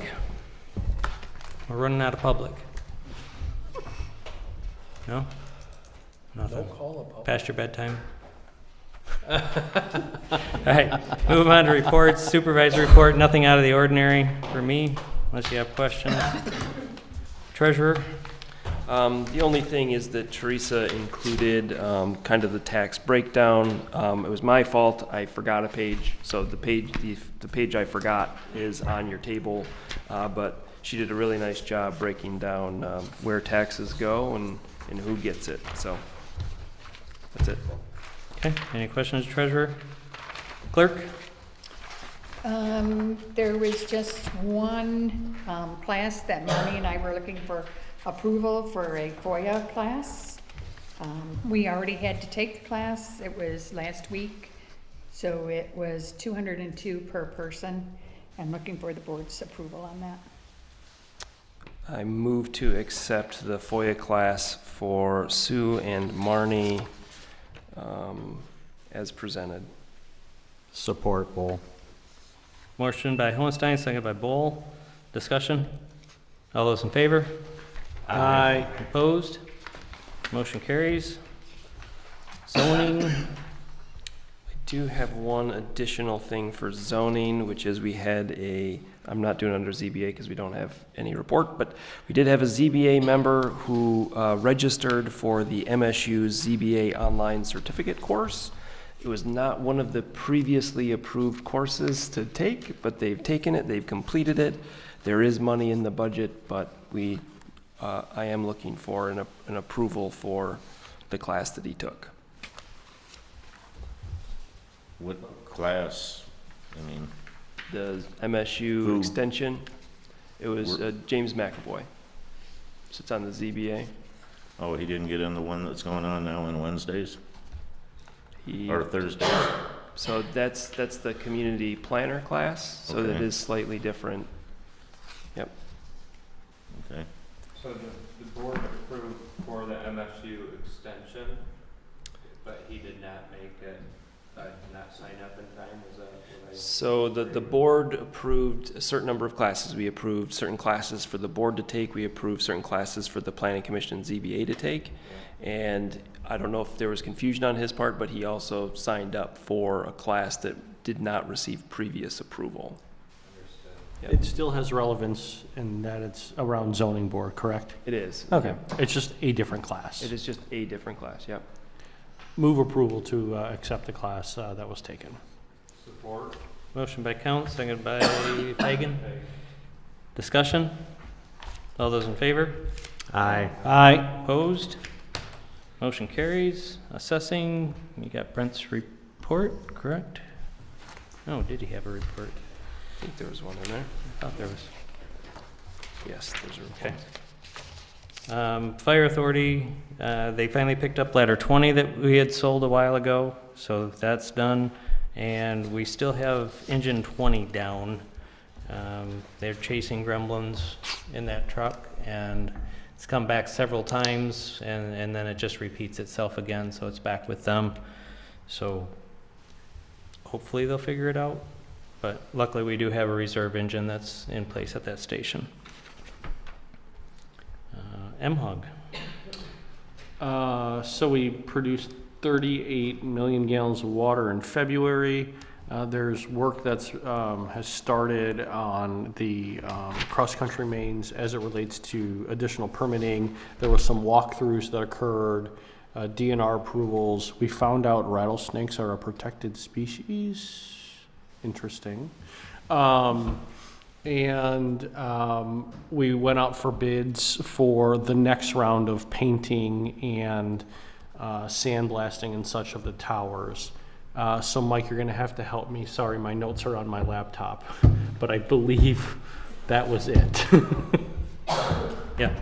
We're running out of public. No? Nothing? Past your bedtime? All right, move on to reports. Supervisor report, nothing out of the ordinary for me, unless you have questions. Treasurer? The only thing is that Teresa included kind of the tax breakdown. It was my fault. I forgot a page. So the page I forgot is on your table. But she did a really nice job breaking down where taxes go and who gets it. So that's it. Okay, any questions, Treasurer? Clerk? There was just one class that Marnie and I were looking for approval for a FOIA class. We already had to take the class. It was last week, so it was $202 per person. I'm looking for the board's approval on that. I move to accept the FOIA class for Sue and Marnie as presented. Support, Bull. Motion by Hohenstein, second by Bull. Discussion? All those in favor? Aye. Opposed? Motion carries. Zoning? I do have one additional thing for zoning, which is we had I'm not doing it under ZBA because we don't have any report, but we did have a ZBA member who registered for the MSU ZBA online certificate course. It was not one of the previously approved courses to take, but they've taken it, they've completed it. There is money in the budget, but I am looking for an approval for the class that he took. What class? I mean, The MSU Who? extension, it was James McAvoy. Sits on the ZBA. oh, he didn't get in the one that's going on now on Wednesdays He, or Thursdays? so that's the community planner class, so that Okay. is slightly different. Yep. Okay. So the board approved for the MSU extension, but he did not make it, not sign up in time, is that what I? So the board approved a certain number of classes. We approved certain classes for the board to take. We approved certain classes for the planning commission and ZBA to take. And I don't know if there was confusion on his part, but he also signed up for a class that did not receive previous approval. Yep. It still has relevance in that it's around zoning board, correct? It is. Okay, Yep. it's just a different class. It is just a different class, yep. Move approval to accept the class that was taken. Support. Motion by Count, seconded by Fagan. Discussion? All those in favor? Aye. Aye. Opposed? Motion carries. Assessing, you got Brent's report, correct? Oh, did he have a report? I think there was one in there. I thought there was. Yes, there's a report. Okay. Fire Authority, they finally picked up ladder 20 that we had sold a while ago, so that's done. And we still have engine 20 down. They're chasing gremlins in that truck, and it's come back several times, and then it just repeats itself again, so it's back with them. So hopefully they'll figure it out, but luckily we do have a reserve engine that's in place at that station. MHUG. So we produced 38 million gallons of water in February. There's work that's has started on the cross-country mains as it relates to additional permitting. There was some walkthroughs that occurred, DNR approvals. We found out rattlesnakes are a protected species. Interesting. We went out for bids for the next round of painting and sandblasting and such of the towers. So Mike, you're gonna have to help me. Sorry, my notes are on my laptop, but I believe that was it. Yeah.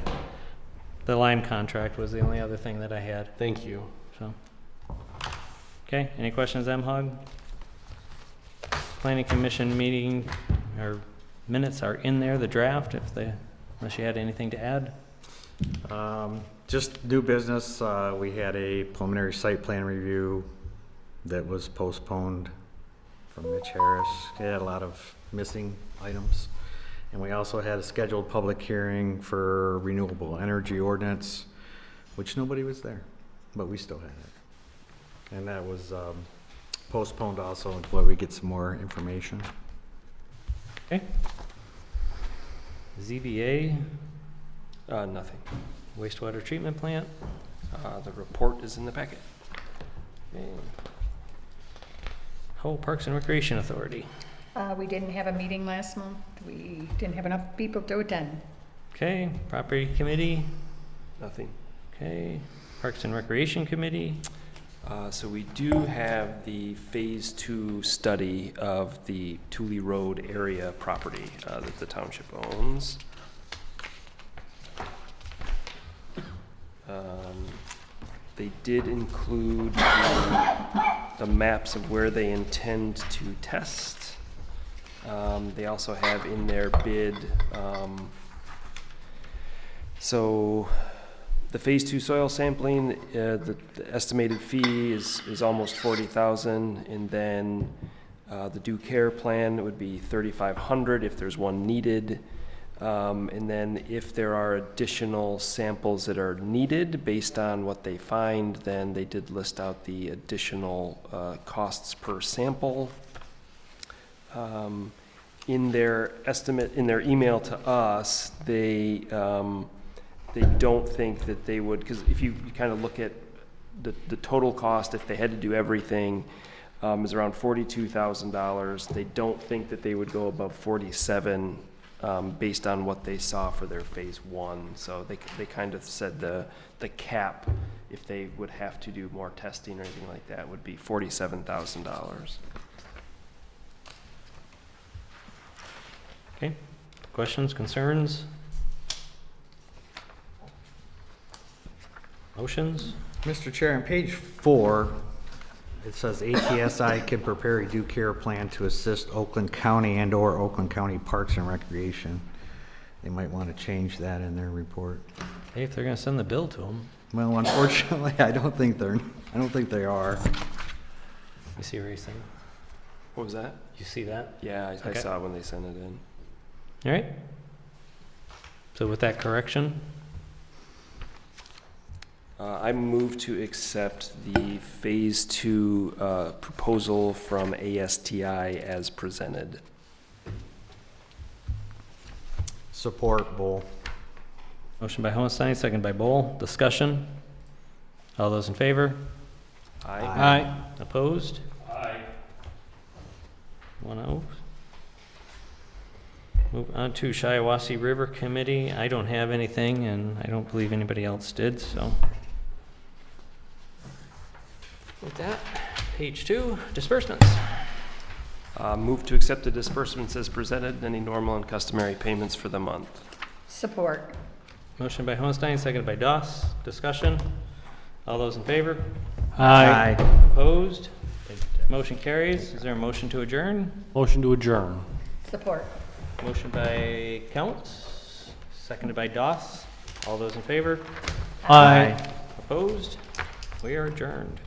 The lime contract was the only other thing that I had, Thank you. so. Okay, any questions, MHUG? Planning Commission meeting, or minutes are in there, the draft, unless you had anything to add? Just new business, we had a preliminary site plan review that was postponed from Mitch Harris. He had a lot of missing items. And we also had a scheduled public hearing for renewable energy ordinance, which nobody was there, but we still had it. And that was postponed also until we get some more information. Okay. ZBA, Nothing. wastewater treatment plant. The report is in the packet. Okay. Whole Parks and Recreation Authority. We didn't have a meeting last month. We didn't have enough people to attend. Okay, Property Committee. Nothing. Okay, Parks and Recreation Committee. So we do have the Phase 2 study of the Thule Road area property that the township owns. They did include the maps of where they intend to test. They also have in their bid, so the Phase 2 soil sampling, the estimated fee is almost $40,000, and then the due care plan would be $3,500 if there's one needed. And then if there are additional samples that are needed based on what they find, then they did list out the additional costs per sample. In their estimate, in their email to us, they don't think that they would, because if you kind of look at the total cost, if they had to do everything, is around $42,000. They don't think that they would go above 47 based on what they saw for their Phase 1. So they kind of said the cap, if they would have to do more testing or anything like that, would be $47,000. Okay, questions, concerns? Motions? Mr. Chair, on page 4, it says ATSI can prepare a due care plan to assist Oakland County and/or Oakland County Parks and Recreation. They might want to change that in their report. Hey, if they're gonna send the bill to them. Well, unfortunately, I don't think they are. You see what he's saying? What was that? You see that? Yeah, I Okay. saw when they sent it in. All right. So with that correction, I move to accept the Phase 2 proposal from ASTI as presented. Support, Bull. Motion by Holstein, second by Bowl. Discussion? All those in favor? Aye. Opposed? Aye. 1-0. Move on to Shiawassee River Committee. I don't have anything, and I don't believe anybody else did, so. With that, page 2, disbursements. Move to accept the disbursements as presented, any normal and customary payments for the month. Support. Motion by Holstein, seconded by Doss. Discussion? All those in favor? Aye. Opposed? Motion carries. Is there a motion to adjourn? Motion to adjourn. Support. Motion by Counts, seconded by Doss. All those in favor? Aye. Opposed? We are adjourned.